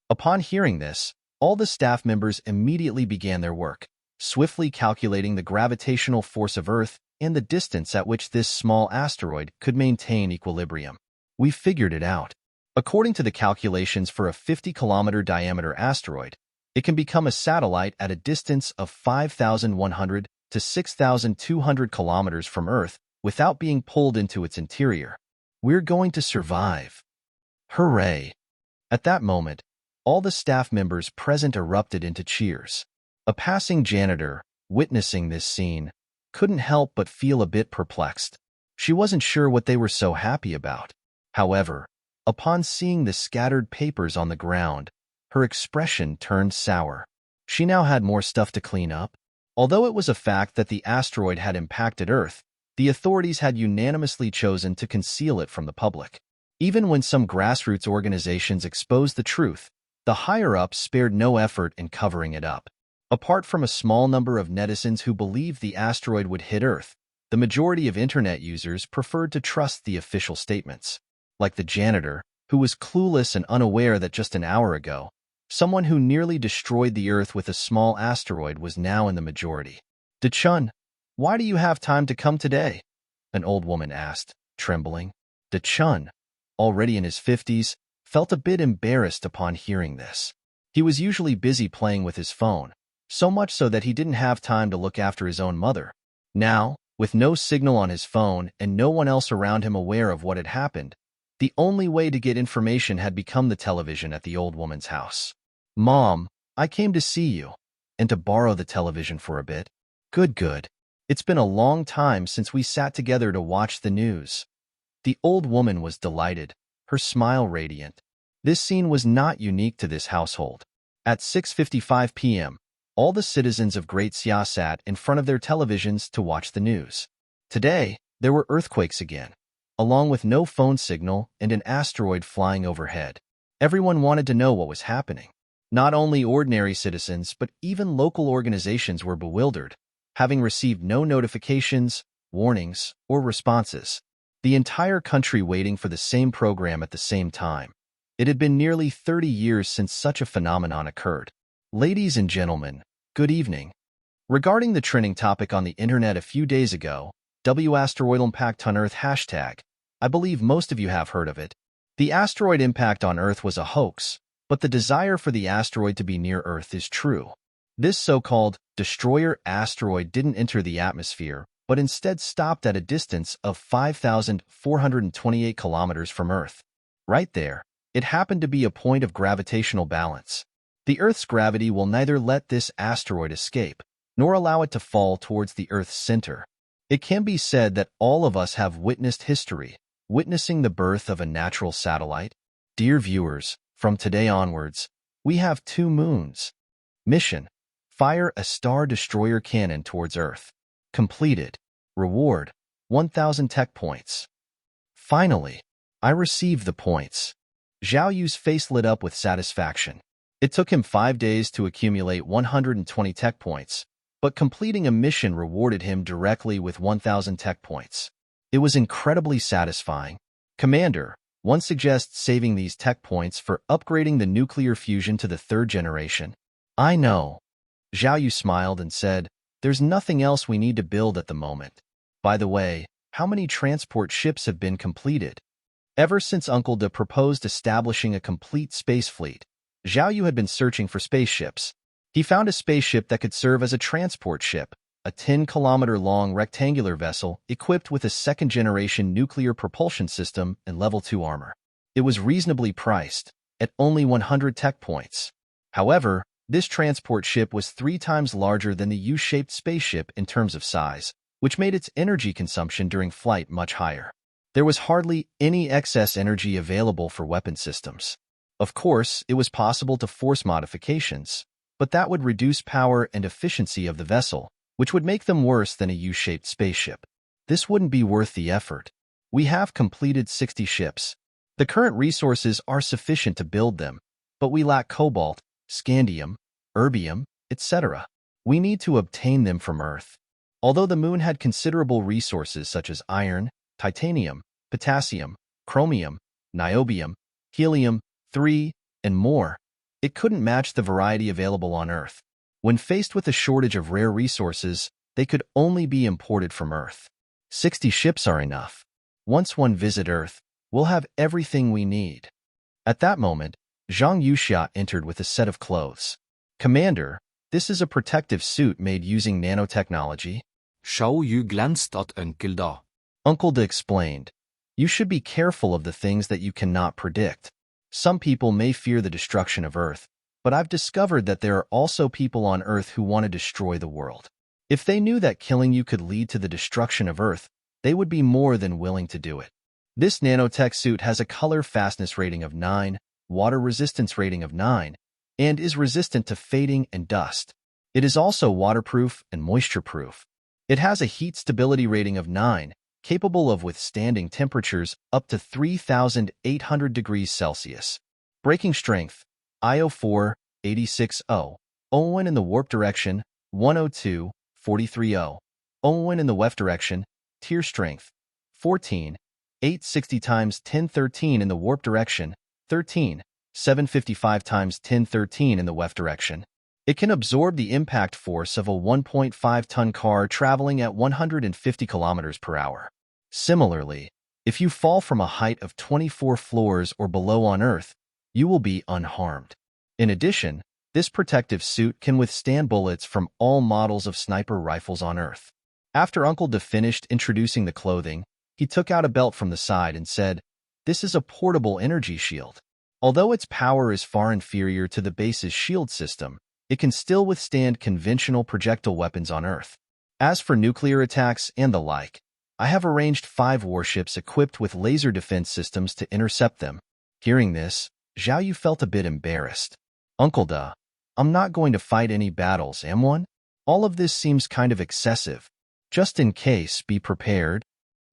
Upon hearing this, all the staff members immediately began their work, swiftly calculating the gravitational force of Earth and the distance at which this small asteroid could maintain equilibrium. "We figured it out. According to the calculations for a 50-kilometer diameter asteroid, it can become a satellite at a distance of 5,100 to 6,200 kilometers from Earth without being pulled into its interior. We're going to survive. Hooray!" At that moment, all the staff members present erupted into cheers. A passing janitor, witnessing this scene, couldn't help but feel a bit perplexed. She wasn't sure what they were so happy about. However, upon seeing the scattered papers on the ground, her expression turned sour. She now had more stuff to clean up. Although it was a fact that the asteroid had impacted Earth, the authorities had unanimously chosen to conceal it from the public. Even when some grassroots organizations exposed the truth, the higher-ups spared no effort in covering it up. Apart from a small number of netizens who believed the asteroid would hit Earth, the majority of Internet users preferred to trust the official statements. Like the janitor, who was clueless and unaware that just an hour ago, someone who nearly destroyed the Earth with a small asteroid was now in the majority. "De-chun, why do you have time to come today?" an old woman asked, trembling. De-chun, already in his 50s, felt a bit embarrassed upon hearing this. He was usually busy playing with his phone, so much so that he didn't have time to look after his own mother. Now, with no signal on his phone and no one else around him aware of what had happened, the only way to get information had become the television at the old woman's house. "Mom, I came to see you, and to borrow the television for a bit." Good. It's been a long time since we sat together to watch the news." The old woman was delighted, her smile radiant. This scene was not unique to this household. At 6:55 p.m., all the citizens of Great Xia sat in front of their televisions to watch the news. Today, there were earthquakes again, along with no phone signal and an asteroid flying overhead. Everyone wanted to know what was happening. Not only ordinary citizens, but even local organizations were bewildered, having received no notifications, warnings, or responses. The entire country waiting for the same program at the same time. It had been nearly 30 years since such a phenomenon occurred. Ladies and gentlemen, good evening. Regarding the trending topic on the internet a few days ago, asteroidal impact on Earth hashtag, I believe most of you have heard of it. The asteroid impact on Earth was a hoax, but the desire for the asteroid to be near Earth is true. This so-called destroyer asteroid didn't enter the atmosphere, but instead stopped at a distance of 5,428 kilometers from Earth. Right there, it happened to be a point of gravitational balance. The Earth's gravity will neither let this asteroid escape, nor allow it to fall towards the Earth's center. It can be said that all of us have witnessed history, witnessing the birth of a natural satellite. Dear viewers, from today onwards, we have 2 moons. Mission: fire a Star Destroyer cannon towards Earth. Completed. Reward: 1,000 tech points. Finally, I received the points. Zhao Yu's face lit up with satisfaction. It took him 5 days to accumulate 120 tech points, but completing a mission rewarded him directly with 1,000 tech points. It was incredibly satisfying. "Commander, One suggests saving these tech points for upgrading the nuclear fusion to the third generation. I know. Zhao Yu smiled and said, there's nothing else we need to build at the moment. By the way, how many transport ships have been completed? Ever since Uncle De proposed establishing a complete space fleet, Zhao Yu had been searching for spaceships. He found a spaceship that could serve as a transport ship, a 10-kilometer-long rectangular vessel equipped with a second-generation nuclear propulsion system and Level 2 armor. It was reasonably priced, at only 100 tech points. However, this transport ship was 3 times larger than the U-shaped spaceship in terms of size, which made its energy consumption during flight much higher. There was hardly any excess energy available for weapon systems. Of course, it was possible to force modifications, but that would reduce power and efficiency of the vessel, which would make them worse than a U-shaped spaceship. This wouldn't be worth the effort. We have completed 60 ships. The current resources are sufficient to build them, but we lack cobalt, scandium, erbium, etc. We need to obtain them from Earth. Although the Moon had considerable resources such as iron, titanium, potassium, chromium, niobium, helium-3, and more, it couldn't match the variety available on Earth. When faced with a shortage of rare resources, they could only be imported from Earth. 60 ships are enough. Once one visit Earth, we'll have everything we need. At that moment, Zhang Yuxia entered with a set of clothes. Commander, this is a protective suit made using nanotechnology. Zhao Yu glanced at Uncle Da. Uncle De explained, you should be careful of the things that you cannot predict. Some people may fear the destruction of Earth, but I've discovered that there are also people on Earth who want to destroy the world. If they knew that killing you could lead to the destruction of Earth, they would be more than willing to do it. This nanotech suit has a color fastness rating of 9, water resistance rating of 9, and is resistant to fading and dust. It is also waterproof and moisture-proof. It has a heat stability rating of 9, capable of withstanding temperatures up to 3,800 degrees Celsius. Braking strength, IO4, 86.0. Owen in the warp direction, 102, 43.0. Owen in the weft direction, tier strength, 14, 860 times 1013 in the warp direction, 13, 755 times 1013 in the weft direction. It can absorb the impact force of a 1.5-ton car traveling at 150 kilometers per hour. Similarly, if you fall from a height of 24 floors or below on Earth, you will be unharmed. In addition, this protective suit can withstand bullets from all models of sniper rifles on Earth. After Uncle De finished introducing the clothing, he took out a belt from the side and said, this is a portable energy shield. Although its power is far inferior to the base's shield system, it can still withstand conventional projectile weapons on Earth. As for nuclear attacks and the like, I have arranged 5 warships equipped with laser defense systems to intercept them. Hearing this, Zhao Yu felt a bit embarrassed. Uncle De, I'm not going to fight any battles, am one? All of this seems kind of excessive. Just in case, be prepared.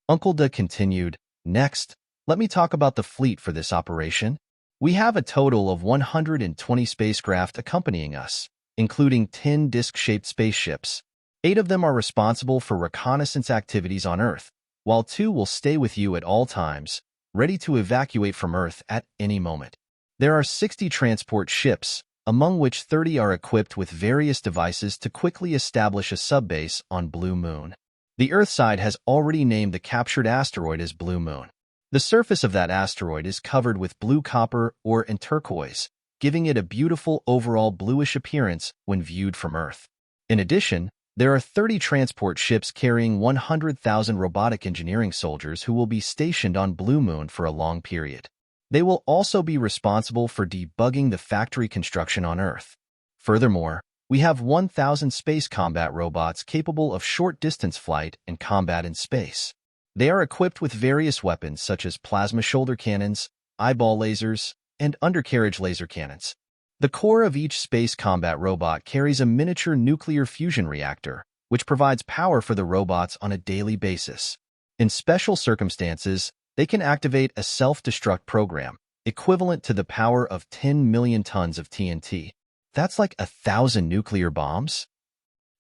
Uncle De continued, next, let me talk about the fleet for this operation. We have a total of 120 spacecraft accompanying us, including 10 disc-shaped spaceships. 8 of them are responsible for reconnaissance activities on Earth, while 2 will stay with you at all times, ready to evacuate from Earth at any moment. There are 60 transport ships, among which 30 are equipped with various devices to quickly establish a subbase on Blue Moon. The Earth side has already named the captured asteroid as Blue Moon. The surface of that asteroid is covered with blue copper or and turquoise, giving it a beautiful overall bluish appearance when viewed from Earth. In addition, there are 30 transport ships carrying 100,000 robotic engineering soldiers who will be stationed on Blue Moon for a long period. They will also be responsible for debugging the factory construction on Earth. Furthermore, we have 1,000 space combat robots capable of short-distance flight and combat in space. They are equipped with various weapons such as plasma shoulder cannons, eyeball lasers, and undercarriage laser cannons. The core of each space combat robot carries a miniature nuclear fusion reactor, which provides power for the robots on a daily basis. In special circumstances, they can activate a self-destruct program, equivalent to the power of 10 million tons of TNT. That's like 1,000 nuclear bombs?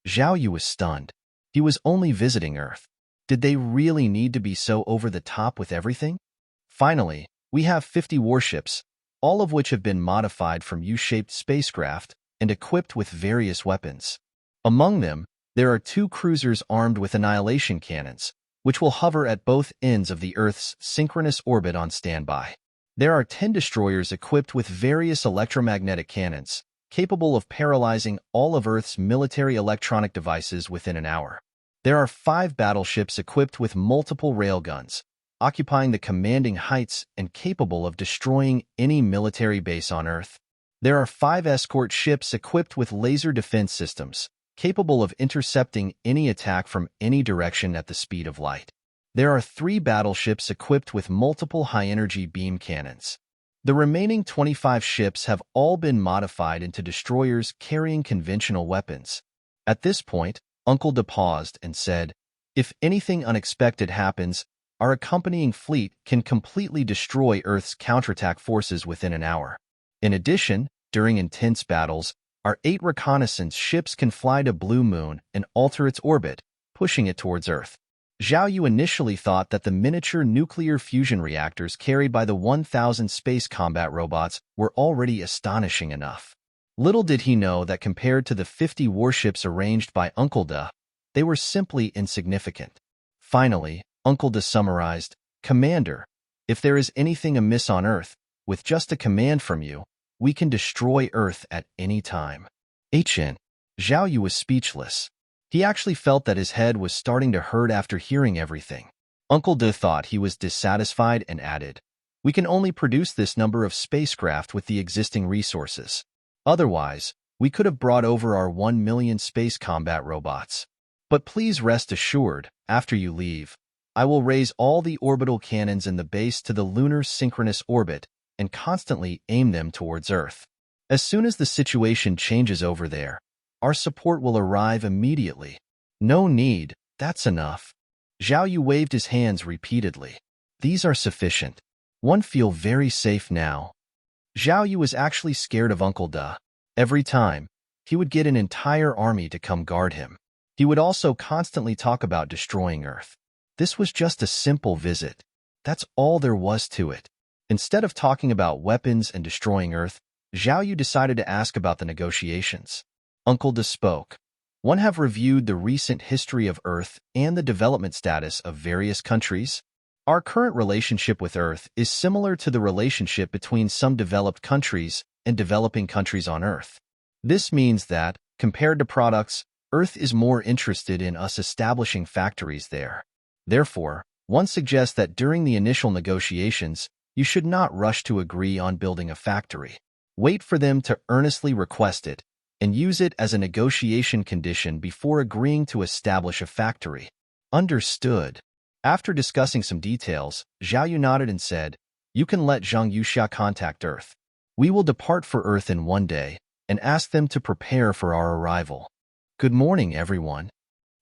Zhao Yu was stunned. He was only visiting Earth. Did they really need to be so over the top with everything? Finally, We have 50 warships, all of which have been modified from U-shaped spacecraft and equipped with various weapons. Among them, there are 2 cruisers armed with annihilation cannons, which will hover at both ends of the Earth's synchronous orbit on standby. There are 10 destroyers equipped with various electromagnetic cannons, capable of paralyzing all of Earth's military electronic devices within an hour. There are 5 battleships equipped with multiple railguns, occupying the commanding heights and capable of destroying any military base on Earth. There are 5 escort ships equipped with laser defense systems, capable of intercepting any attack from any direction at the speed of light. There are 3 battleships equipped with multiple high-energy beam cannons. The remaining 25 ships have all been modified into destroyers carrying conventional weapons. At this point, Uncle Da paused and said, "If anything unexpected happens, our accompanying fleet can completely destroy Earth's counterattack forces within an hour. In addition, during intense battles, our 8 reconnaissance ships can fly to Blue Moon and alter its orbit, pushing it towards Earth." Zhao Yu initially thought that the miniature nuclear fusion reactors carried by the 1,000 space combat robots were already astonishing enough. Little did he know that compared to the 50 warships arranged by Uncle Da, they were simply insignificant. Finally, Uncle Da summarized, "Commander, if there is anything amiss on Earth, with just a command from you, we can destroy Earth at any time." Zhao Yu was speechless. He actually felt that his head was starting to hurt after hearing everything. Uncle Da thought he was dissatisfied and added, "We can only produce this number of spacecraft with the existing resources. Otherwise, we could have brought over our 1 million space combat robots. But please rest assured, after you leave, I will raise all the orbital cannons in the base to the lunar synchronous orbit and constantly aim them towards Earth. As soon as the situation changes over there, our support will arrive immediately." "No need, that's enough." Zhao Yu waved his hands repeatedly. "These are sufficient. One feel very safe now." Zhao Yu was actually scared of Uncle Da. Every time, he would get an entire army to come guard him. He would also constantly talk about destroying Earth. This was just a simple visit. That's all there was to it. Instead of talking about weapons and destroying Earth, Zhao Yu decided to ask about the negotiations. Uncle Da spoke. "One have reviewed the recent history of Earth and the development status of various countries. Our current relationship with Earth is similar to the relationship between some developed countries and developing countries on Earth. This means that, compared to products, Earth is more interested in us establishing factories there. Therefore, one suggests that during the initial negotiations, you should not rush to agree on building a factory. Wait for them to earnestly request it, and use it as a negotiation condition before agreeing to establish a factory." "Understood." After discussing some details, Zhao Yu nodded and said, "You can let Zhang Yuxia contact Earth. We will depart for Earth in 1 day and ask them to prepare for our arrival." Good morning, everyone.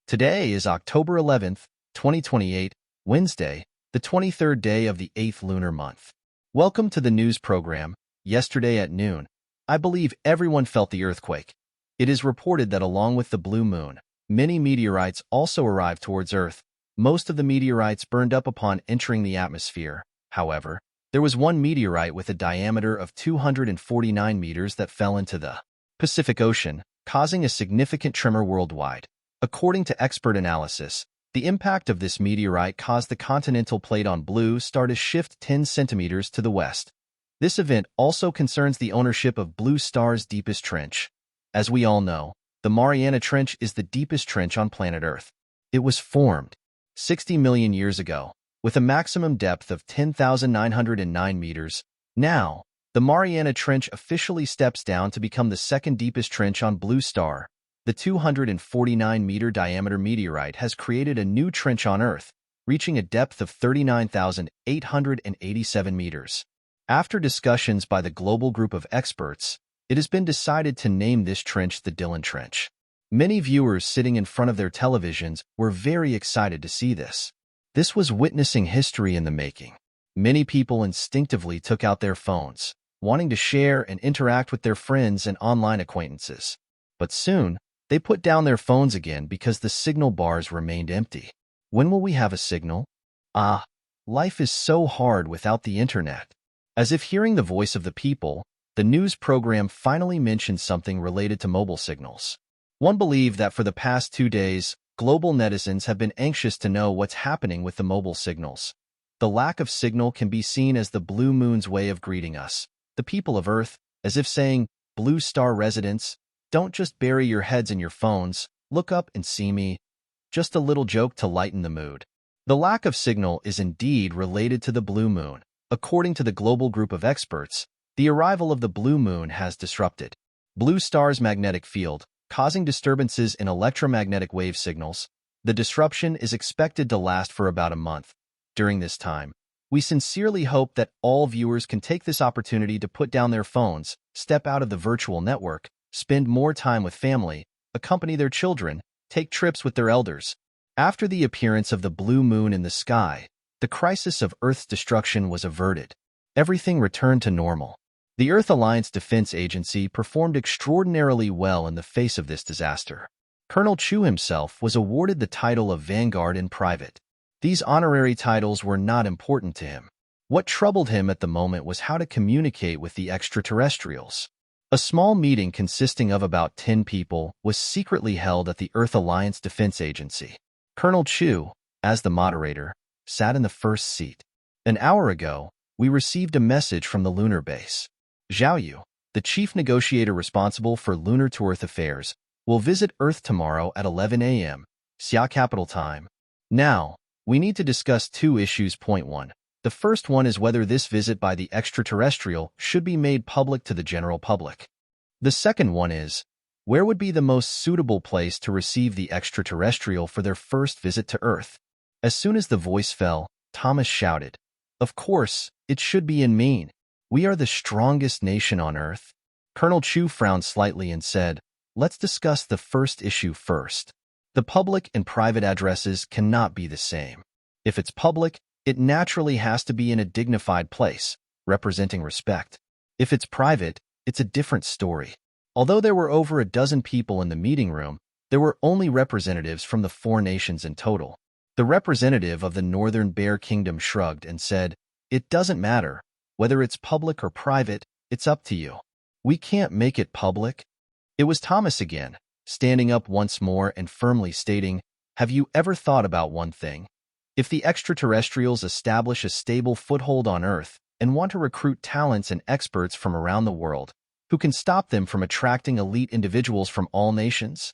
Today is October 11th, 2028, Wednesday, the 23rd day of the 8th lunar month. Welcome to the news program. Yesterday at noon, I believe everyone felt the earthquake. It is reported that along with the blue moon, many meteorites also arrived towards Earth. Most of the meteorites burned up upon entering the atmosphere. However, there was one meteorite with a diameter of 249 meters that fell into the Pacific Ocean, causing a significant tremor worldwide. According to expert analysis, the impact of this meteorite caused the continental plate on Blue Star to shift 10 centimeters to the west. This event also concerns the ownership of Blue Star's deepest trench. As we all know, the Mariana Trench is the deepest trench on planet Earth. It was formed 60 million years ago, with a maximum depth of 10,909 meters. Now, the Mariana Trench officially steps down to become the second deepest trench on Blue Star. The 249-meter diameter meteorite has created a new trench on Earth, reaching a depth of 39,887 meters. After discussions by the global group of experts, it has been decided to name this trench the Dylan Trench. Many viewers sitting in front of their televisions were very excited to see this. This was witnessing history in the making. Many people instinctively took out their phones, wanting to share and interact with their friends and online acquaintances. But soon, they put down their phones again because the signal bars remained empty. When will we have a signal? Life is so hard without the internet. As if hearing the voice of the people, the news program finally mentioned something related to mobile signals. One believed that for the past 2 days, global netizens have been anxious to know what's happening with the mobile signals. The lack of signal can be seen as the blue moon's way of greeting us, the people of Earth, as if saying, "Blue Star residents, don't just bury your heads in your phones, look up and see me." Just a little joke to lighten the mood. The lack of signal is indeed related to the blue moon. According to the global group of experts, the arrival of the blue moon has disrupted Blue Star's magnetic field, causing disturbances in electromagnetic wave signals. The disruption is expected to last for about a month. During this time, we sincerely hope that all viewers can take this opportunity to put down their phones, step out of the virtual network, spend more time with family, accompany their children, take trips with their elders. After the appearance of the blue moon in the sky, the crisis of Earth's destruction was averted. Everything returned to normal. The Earth Alliance Defense Agency performed extraordinarily well in the face of this disaster. Colonel Chu himself was awarded the title of Vanguard in private. These honorary titles were not important to him. What troubled him at the moment was how to communicate with the extraterrestrials. A small meeting consisting of about 10 people was secretly held at the Earth Alliance Defense Agency. Colonel Chu, as the moderator, sat in the first seat. An hour ago, we received a message from the lunar base. Zhao Yu, the chief negotiator responsible for lunar-to-Earth affairs, will visit Earth tomorrow at 11 a.m., Xia Capital Time. Now, we need to discuss 2 issues. Point 1. The first one is whether this visit by the extraterrestrial should be made public to the general public. The second one is, where would be the most suitable place to receive the extraterrestrial for their first visit to Earth? As soon as the voice fell, Thomas shouted, "Of course, it should be in Maine. We are the strongest nation on Earth." Colonel Chu frowned slightly and said, "Let's discuss the first issue first. The public and private addresses cannot be the same. If it's public, it naturally has to be in a dignified place, representing respect. If it's private, it's a different story." Although there were over a dozen people in the meeting room, there were only representatives from the 4 nations in total. The representative of the Northern Bear Kingdom shrugged and said, "It doesn't matter. Whether it's public or private, it's up to you. We can't make it public." It was Thomas again, standing up once more and firmly stating, "Have you ever thought about one thing? If the extraterrestrials establish a stable foothold on Earth and want to recruit talents and experts from around the world, who can stop them from attracting elite individuals from all nations?"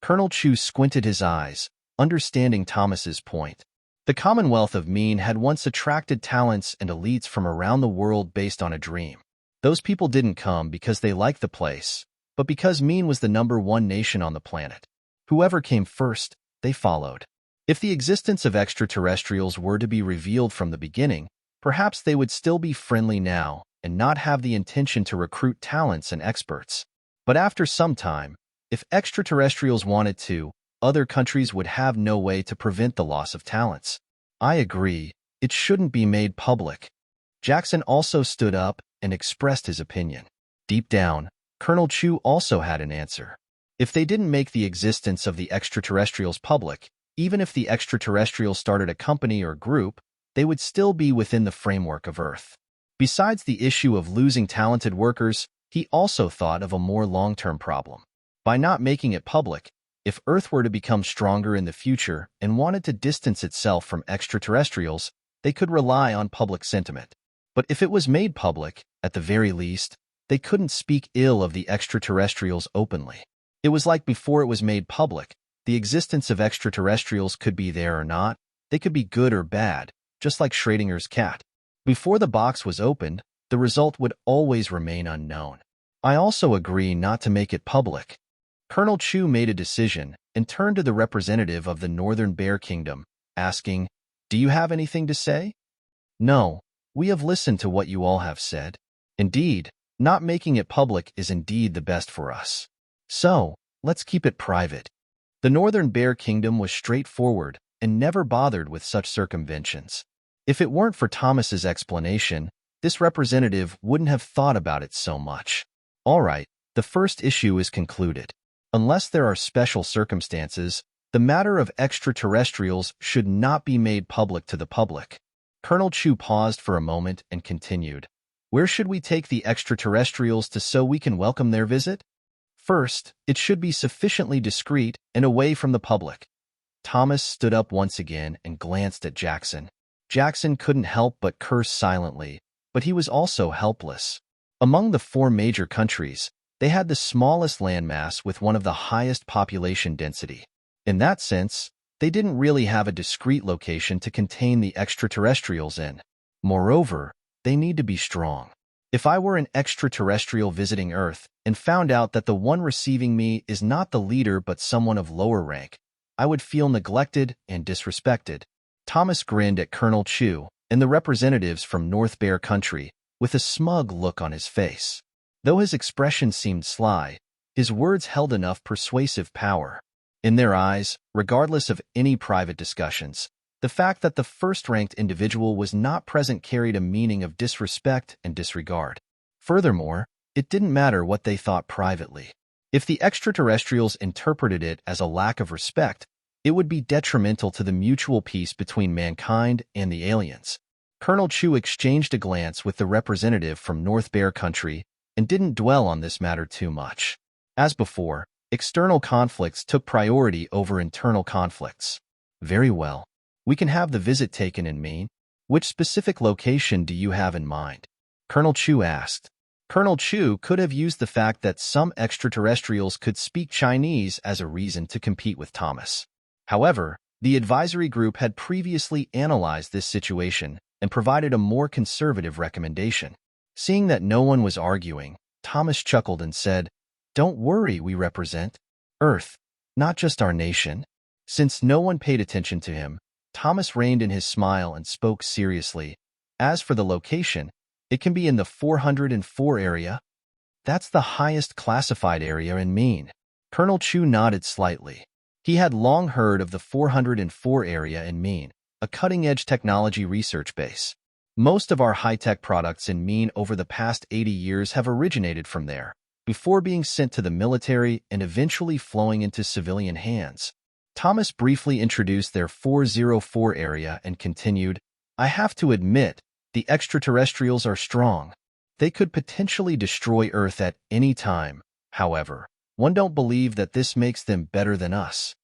Colonel Chu squinted his eyes, understanding Thomas's point. The Commonwealth of Maine had once attracted talents and elites from around the world based on a dream. Those people didn't come because they liked the place, but because Maine was the #1 nation on the planet. Whoever came first, they followed. If the existence of extraterrestrials were to be revealed from the beginning, perhaps they would still be friendly now and not have the intention to recruit talents and experts. But after some time, if extraterrestrials wanted to, other countries would have no way to prevent the loss of talents. I agree, it shouldn't be made public. Jackson also stood up and expressed his opinion. Deep down, Colonel Chu also had an answer. If they didn't make the existence of the extraterrestrials public, even if the extraterrestrials started a company or group, they would still be within the framework of Earth. Besides the issue of losing talented workers, he also thought of a more long-term problem. By not making it public, if Earth were to become stronger in the future and wanted to distance itself from extraterrestrials, they could rely on public sentiment. But if it was made public, at the very least, they couldn't speak ill of the extraterrestrials openly. It was like before it was made public, the existence of extraterrestrials could be there or not, they could be good or bad, just like Schrodinger's cat. Before the box was opened, the result would always remain unknown. I also agree not to make it public. Colonel Chu made a decision and turned to the representative of the Northern Bear Kingdom, asking, "Do you have anything to say?" "No, we have listened to what you all have said. Indeed, not making it public is indeed the best for us. So, let's keep it private." The Northern Bear Kingdom was straightforward and never bothered with such circumventions. If it weren't for Thomas's explanation, this representative wouldn't have thought about it so much. All right, the first issue is concluded. Unless there are special circumstances, the matter of extraterrestrials should not be made public to the public. Colonel Chu paused for a moment and continued. Where should we take the extraterrestrials to so we can welcome their visit? First, it should be sufficiently discreet and away from the public. Thomas stood up once again and glanced at Jackson. Jackson couldn't help but curse silently, but he was also helpless. Among the 4 major countries, they had the smallest landmass with one of the highest population density. In that sense, they didn't really have a discrete location to contain the extraterrestrials in. Moreover, they need to be strong. If I were an extraterrestrial visiting Earth and found out that the one receiving me is not the leader but someone of lower rank, I would feel neglected and disrespected. Thomas grinned at Colonel Chu and the representatives from North Bear Country with a smug look on his face. Though his expression seemed sly, his words held enough persuasive power. In their eyes, regardless of any private discussions, the fact that the first-ranked individual was not present carried a meaning of disrespect and disregard. Furthermore, it didn't matter what they thought privately. If the extraterrestrials interpreted it as a lack of respect, it would be detrimental to the mutual peace between mankind and the aliens. Colonel Chu exchanged a glance with the representative from North Bear Country and didn't dwell on this matter too much. As before, external conflicts took priority over internal conflicts. Very well. We can have the visit taken in Maine. Which specific location do you have in mind? Colonel Chu asked. Colonel Chu could have used the fact that some extraterrestrials could speak Chinese as a reason to compete with Thomas. However, the advisory group had previously analyzed this situation and provided a more conservative recommendation. Seeing that no one was arguing, Thomas chuckled and said, "Don't worry, we represent Earth, not just our nation." Since no one paid attention to him, Thomas reined in his smile and spoke seriously. As for the location, it can be in the 404 area. That's the highest classified area in Maine. Colonel Chu nodded slightly. He had long heard of the 404 area in Maine, a cutting-edge technology research base. Most of our high-tech products in Maine over the past 80 years have originated from there, before being sent to the military and eventually flowing into civilian hands. Thomas briefly introduced their 404 area and continued, "I have to admit, the extraterrestrials are strong. They could potentially destroy Earth at any time. However, one don't believe that this makes them better than us.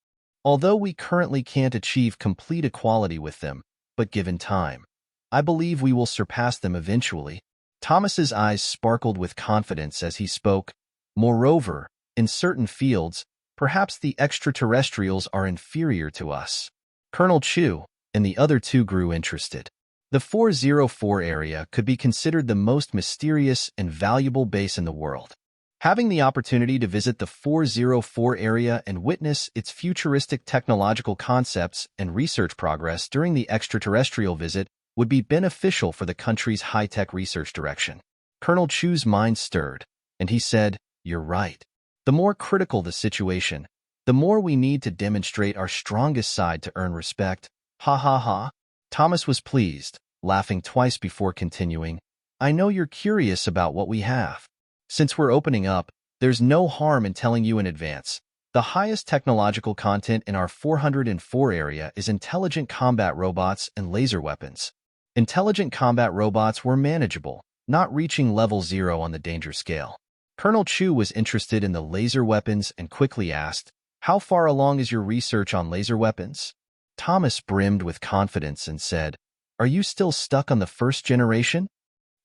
Although we currently can't achieve complete equality with them, but given time, I believe we will surpass them eventually." Thomas's eyes sparkled with confidence as he spoke. Moreover, in certain fields, perhaps the extraterrestrials are inferior to us. Colonel Chu and the other 2 grew interested. The 404 area could be considered the most mysterious and valuable base in the world. Having the opportunity to visit the 404 area and witness its futuristic technological concepts and research progress during the extraterrestrial visit would be beneficial for the country's high-tech research direction. Colonel Chu's mind stirred, and he said, "You're right. The more critical the situation, the more we need to demonstrate our strongest side to earn respect." Ha ha ha. Thomas was pleased, laughing twice before continuing, "I know you're curious about what we have. Since we're opening up, there's no harm in telling you in advance. The highest technological content in our 404 area is intelligent combat robots and laser weapons. Intelligent combat robots were manageable, not reaching level 0 on the danger scale." Colonel Chu was interested in the laser weapons and quickly asked, "How far along is your research on laser weapons?" Thomas brimmed with confidence and said, "Are you still stuck on the first generation?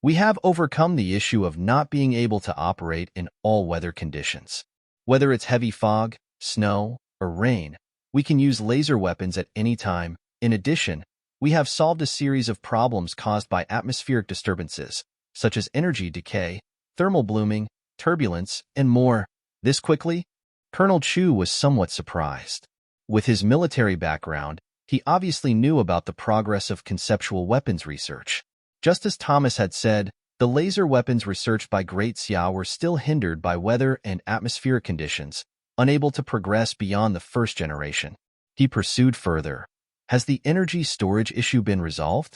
We have overcome the issue of not being able to operate in all weather conditions. Whether it's heavy fog, snow, or rain, we can use laser weapons at any time. In addition, we have solved a series of problems caused by atmospheric disturbances, such as energy decay, thermal blooming, turbulence, and more." This quickly? Colonel Chu was somewhat surprised. With his military background, he obviously knew about the progress of conceptual weapons research. Just as Thomas had said, the laser weapons researched by Great Xia were still hindered by weather and atmospheric conditions, unable to progress beyond the first generation. He pursued further. "Has the energy storage issue been resolved?"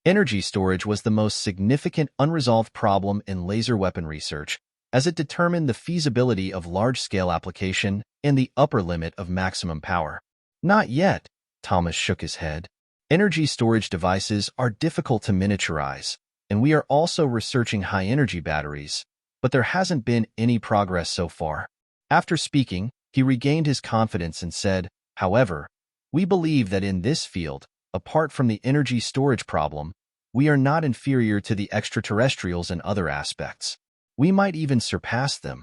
Energy storage was the most significant unresolved problem in laser weapon research, as it determined the feasibility of large-scale application and the upper limit of maximum power. "Not yet," Thomas shook his head. "Energy storage devices are difficult to miniaturize, and we are also researching high-energy batteries, but there hasn't been any progress so far. After speaking, he regained his confidence and said, however, we believe that in this field, apart from the energy storage problem, we are not inferior to the extraterrestrials in other aspects. We might even surpass them.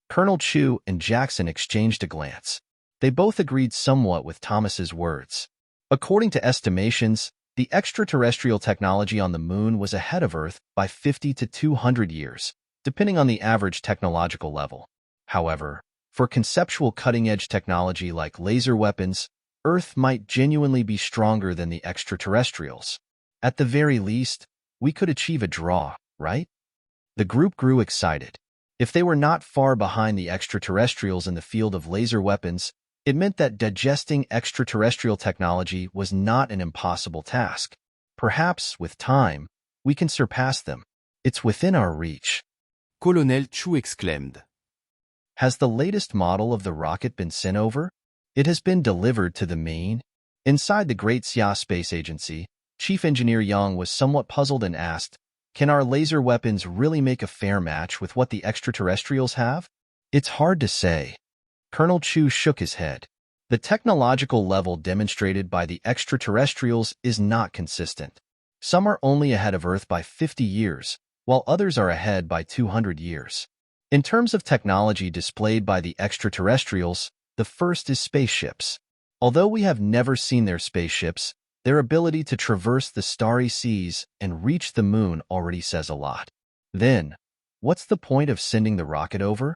Colonel Chu and Jackson exchanged a glance. They both agreed somewhat with Thomas's words. According to estimations, the extraterrestrial technology on the moon was ahead of Earth by 50 to 200 years, depending on the average technological level. However, for conceptual cutting-edge technology like laser weapons, Earth might genuinely be stronger than the extraterrestrials. At the very least, we could achieve a draw, right? The group grew excited. If they were not far behind the extraterrestrials in the field of laser weapons, it meant that digesting extraterrestrial technology was not an impossible task. Perhaps, with time, we can surpass them. It's within our reach. Colonel Chu exclaimed. Has the latest model of the rocket been sent over? It has been delivered to the main. Inside the Great Xia Space Agency, Chief Engineer Yang was somewhat puzzled and asked, can our laser weapons really make a fair match with what the extraterrestrials have? It's hard to say. Colonel Chu shook his head. The technological level demonstrated by the extraterrestrials is not consistent. Some are only ahead of Earth by 50 years, while others are ahead by 200 years. In terms of technology displayed by the extraterrestrials, the first is spaceships. Although we have never seen their spaceships, their ability to traverse the starry seas and reach the moon already says a lot. Then, what's the point of sending the rocket over?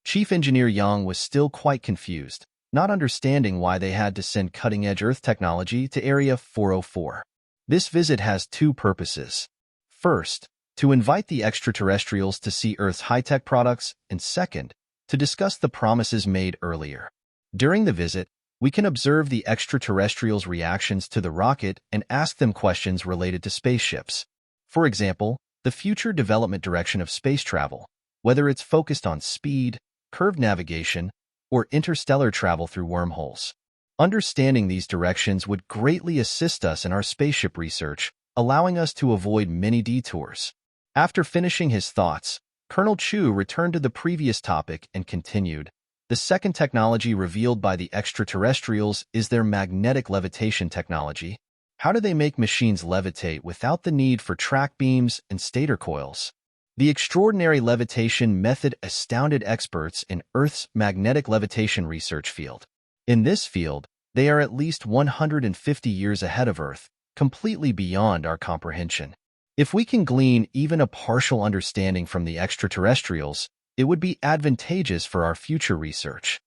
Chief Engineer Yang was still quite confused, not understanding why they had to send cutting-edge Earth technology to Area 404. This visit has two purposes. First, to invite the extraterrestrials to see Earth's high-tech products, and second, to discuss the promises made earlier. During the visit, we can observe the extraterrestrials' reactions to the rocket and ask them questions related to spaceships. For example, the future development direction of space travel, whether it's focused on speed, curved navigation, or interstellar travel through wormholes. Understanding these directions would greatly assist us in our spaceship research, allowing us to avoid many detours. After finishing his thoughts, Colonel Chu returned to the previous topic and continued. The second technology revealed by the extraterrestrials is their magnetic levitation technology. How do they make machines levitate without the need for track beams and stator coils? The extraordinary levitation method astounded experts in Earth's magnetic levitation research field. In this field, they are at least 150 years ahead of Earth, completely beyond our comprehension. If we can glean even a partial understanding from the extraterrestrials, it would be advantageous for our future research.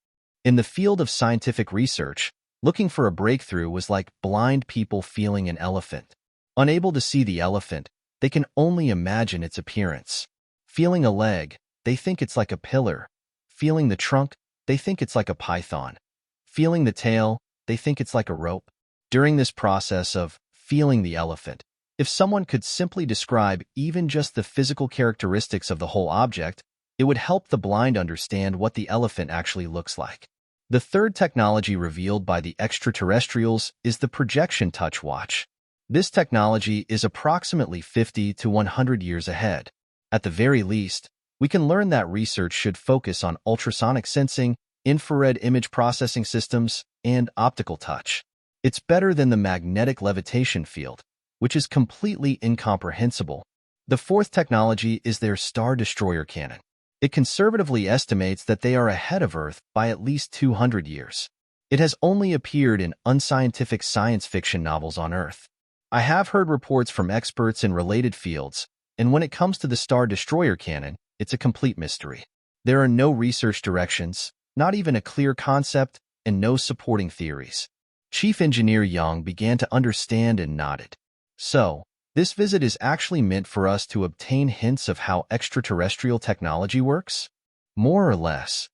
In the field of scientific research, looking for a breakthrough was like blind people feeling an elephant. Unable to see the elephant, they can only imagine its appearance. Feeling a leg, they think it's like a pillar. Feeling the trunk, they think it's like a python. Feeling the tail, they think it's like a rope. During this process of feeling the elephant, if someone could simply describe even just the physical characteristics of the whole object, it would help the blind understand what the elephant actually looks like. The third technology revealed by the extraterrestrials is the projection touch watch. This technology is approximately 50 to 100 years ahead. At the very least, we can learn that research should focus on ultrasonic sensing, infrared image processing systems, and optical touch. It's better than the magnetic levitation field, which is completely incomprehensible. The fourth technology is their Star Destroyer cannon. It conservatively estimates that they are ahead of Earth by at least 200 years. It has only appeared in unscientific science fiction novels on Earth. I have heard reports from experts in related fields, and when it comes to the Star Destroyer cannon, it's a complete mystery. There are no research directions, not even a clear concept, and no supporting theories. Chief Engineer Yang began to understand and nodded. So, this visit is actually meant for us to obtain hints of how extraterrestrial technology works? More or less.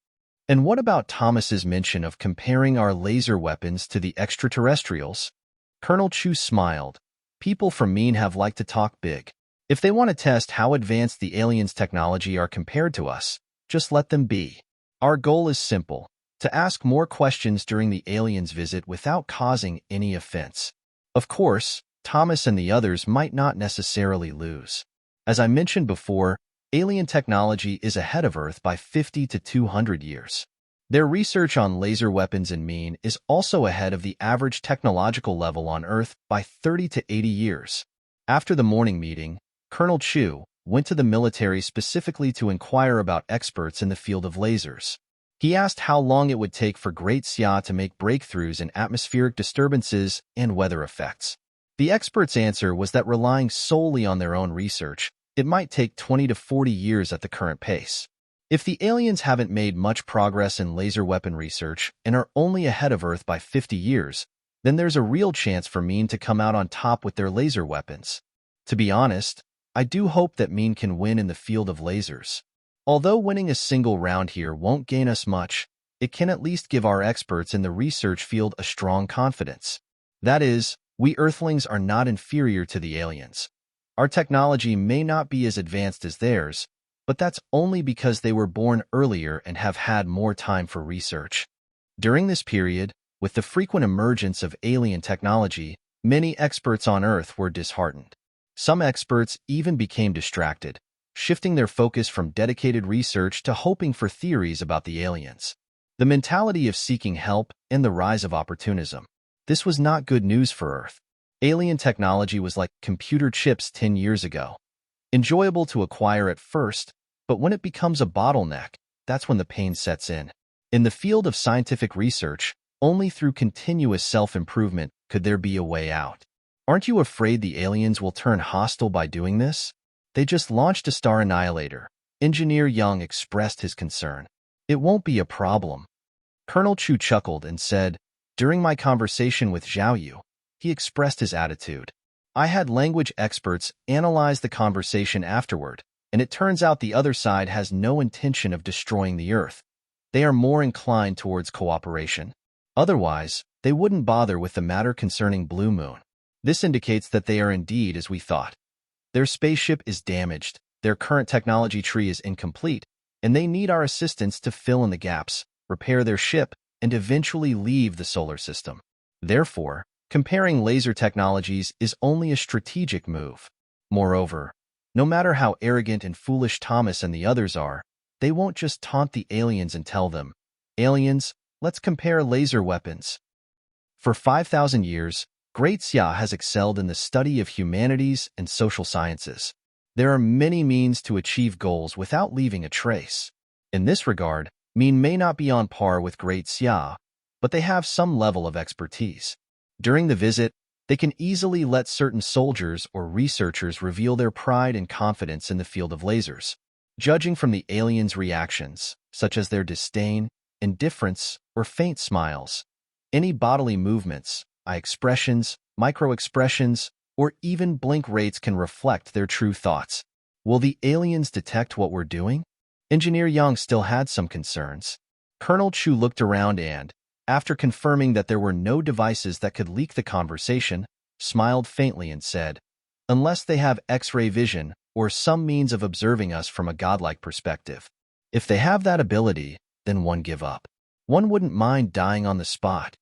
And what about Thomas's mention of comparing our laser weapons to the extraterrestrials? Colonel Chu smiled. People from Mean have liked to talk big. If they want to test how advanced the aliens' technology are compared to us, just let them be. Our goal is simple, to ask more questions during the aliens' visit without causing any offense. Of course, Thomas and the others might not necessarily lose. As I mentioned before, alien technology is ahead of Earth by 50 to 200 years. Their research on laser weapons and mean is also ahead of the average technological level on Earth by 30 to 80 years. After the morning meeting, Colonel Chu went to the military specifically to inquire about experts in the field of lasers. He asked how long it would take for Great Xia to make breakthroughs in atmospheric disturbances and weather effects. The expert's answer was that relying solely on their own research, it might take 20 to 40 years at the current pace. If the aliens haven't made much progress in laser weapon research and are only ahead of Earth by 50 years, then there's a real chance for Mean to come out on top with their laser weapons. To be honest, I do hope that Mean can win in the field of lasers. Although winning a single round here won't gain us much, it can at least give our experts in the research field a strong confidence. That is, we Earthlings are not inferior to the aliens. Our technology may not be as advanced as theirs, but that's only because they were born earlier and have had more time for research. During this period, with the frequent emergence of alien technology, many experts on Earth were disheartened. Some experts even became distracted, shifting their focus from dedicated research to hoping for theories about the aliens. The mentality of seeking help and the rise of opportunism. This was not good news for Earth. Alien technology was like computer chips 10 years ago. Enjoyable to acquire at first, but when it becomes a bottleneck, that's when the pain sets in. In the field of scientific research, only through continuous self-improvement could there be a way out. Aren't you afraid the aliens will turn hostile by doing this? They just launched a star annihilator. Engineer Young expressed his concern. It won't be a problem. Colonel Chu chuckled and said, during my conversation with Zhao Yu, he expressed his attitude. I had language experts analyze the conversation afterward, and it turns out the other side has no intention of destroying the Earth. They are more inclined towards cooperation. Otherwise, they wouldn't bother with the matter concerning Blue Moon. This indicates that they are indeed as we thought. Their spaceship is damaged, their current technology tree is incomplete, and they need our assistance to fill in the gaps, repair their ship, and eventually leave the solar system. Therefore, comparing laser technologies is only a strategic move. Moreover, no matter how arrogant and foolish Thomas and the others are, they won't just taunt the aliens and tell them, aliens, let's compare laser weapons. For 5,000 years, Great Xia has excelled in the study of humanities and social sciences. There are many means to achieve goals without leaving a trace. In this regard, Mean may not be on par with Great Xia, but they have some level of expertise. During the visit, they can easily let certain soldiers or researchers reveal their pride and confidence in the field of lasers. Judging from the aliens' reactions, such as their disdain, indifference, or faint smiles, any bodily movements, eye expressions, micro-expressions, or even blink rates can reflect their true thoughts. Will the aliens detect what we're doing? Engineer Young still had some concerns. Colonel Chu looked around and, after confirming that there were no devices that could leak the conversation, smiled faintly and said, unless they have X-ray vision or some means of observing us from a godlike perspective. If they have that ability, then one give up. One wouldn't mind dying on the spot.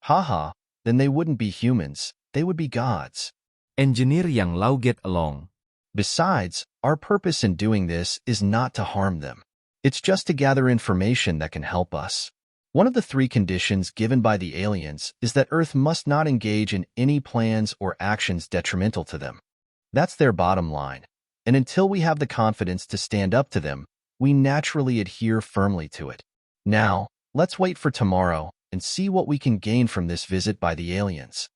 Haha, then they wouldn't be humans, they would be gods. Engineer Yang Lau get along. Besides, our purpose in doing this is not to harm them. It's just to gather information that can help us. One of the 3 conditions given by the aliens is that Earth must not engage in any plans or actions detrimental to them. That's their bottom line. And until we have the confidence to stand up to them, we naturally adhere firmly to it. Now, let's wait for tomorrow and see what we can gain from this visit by the aliens.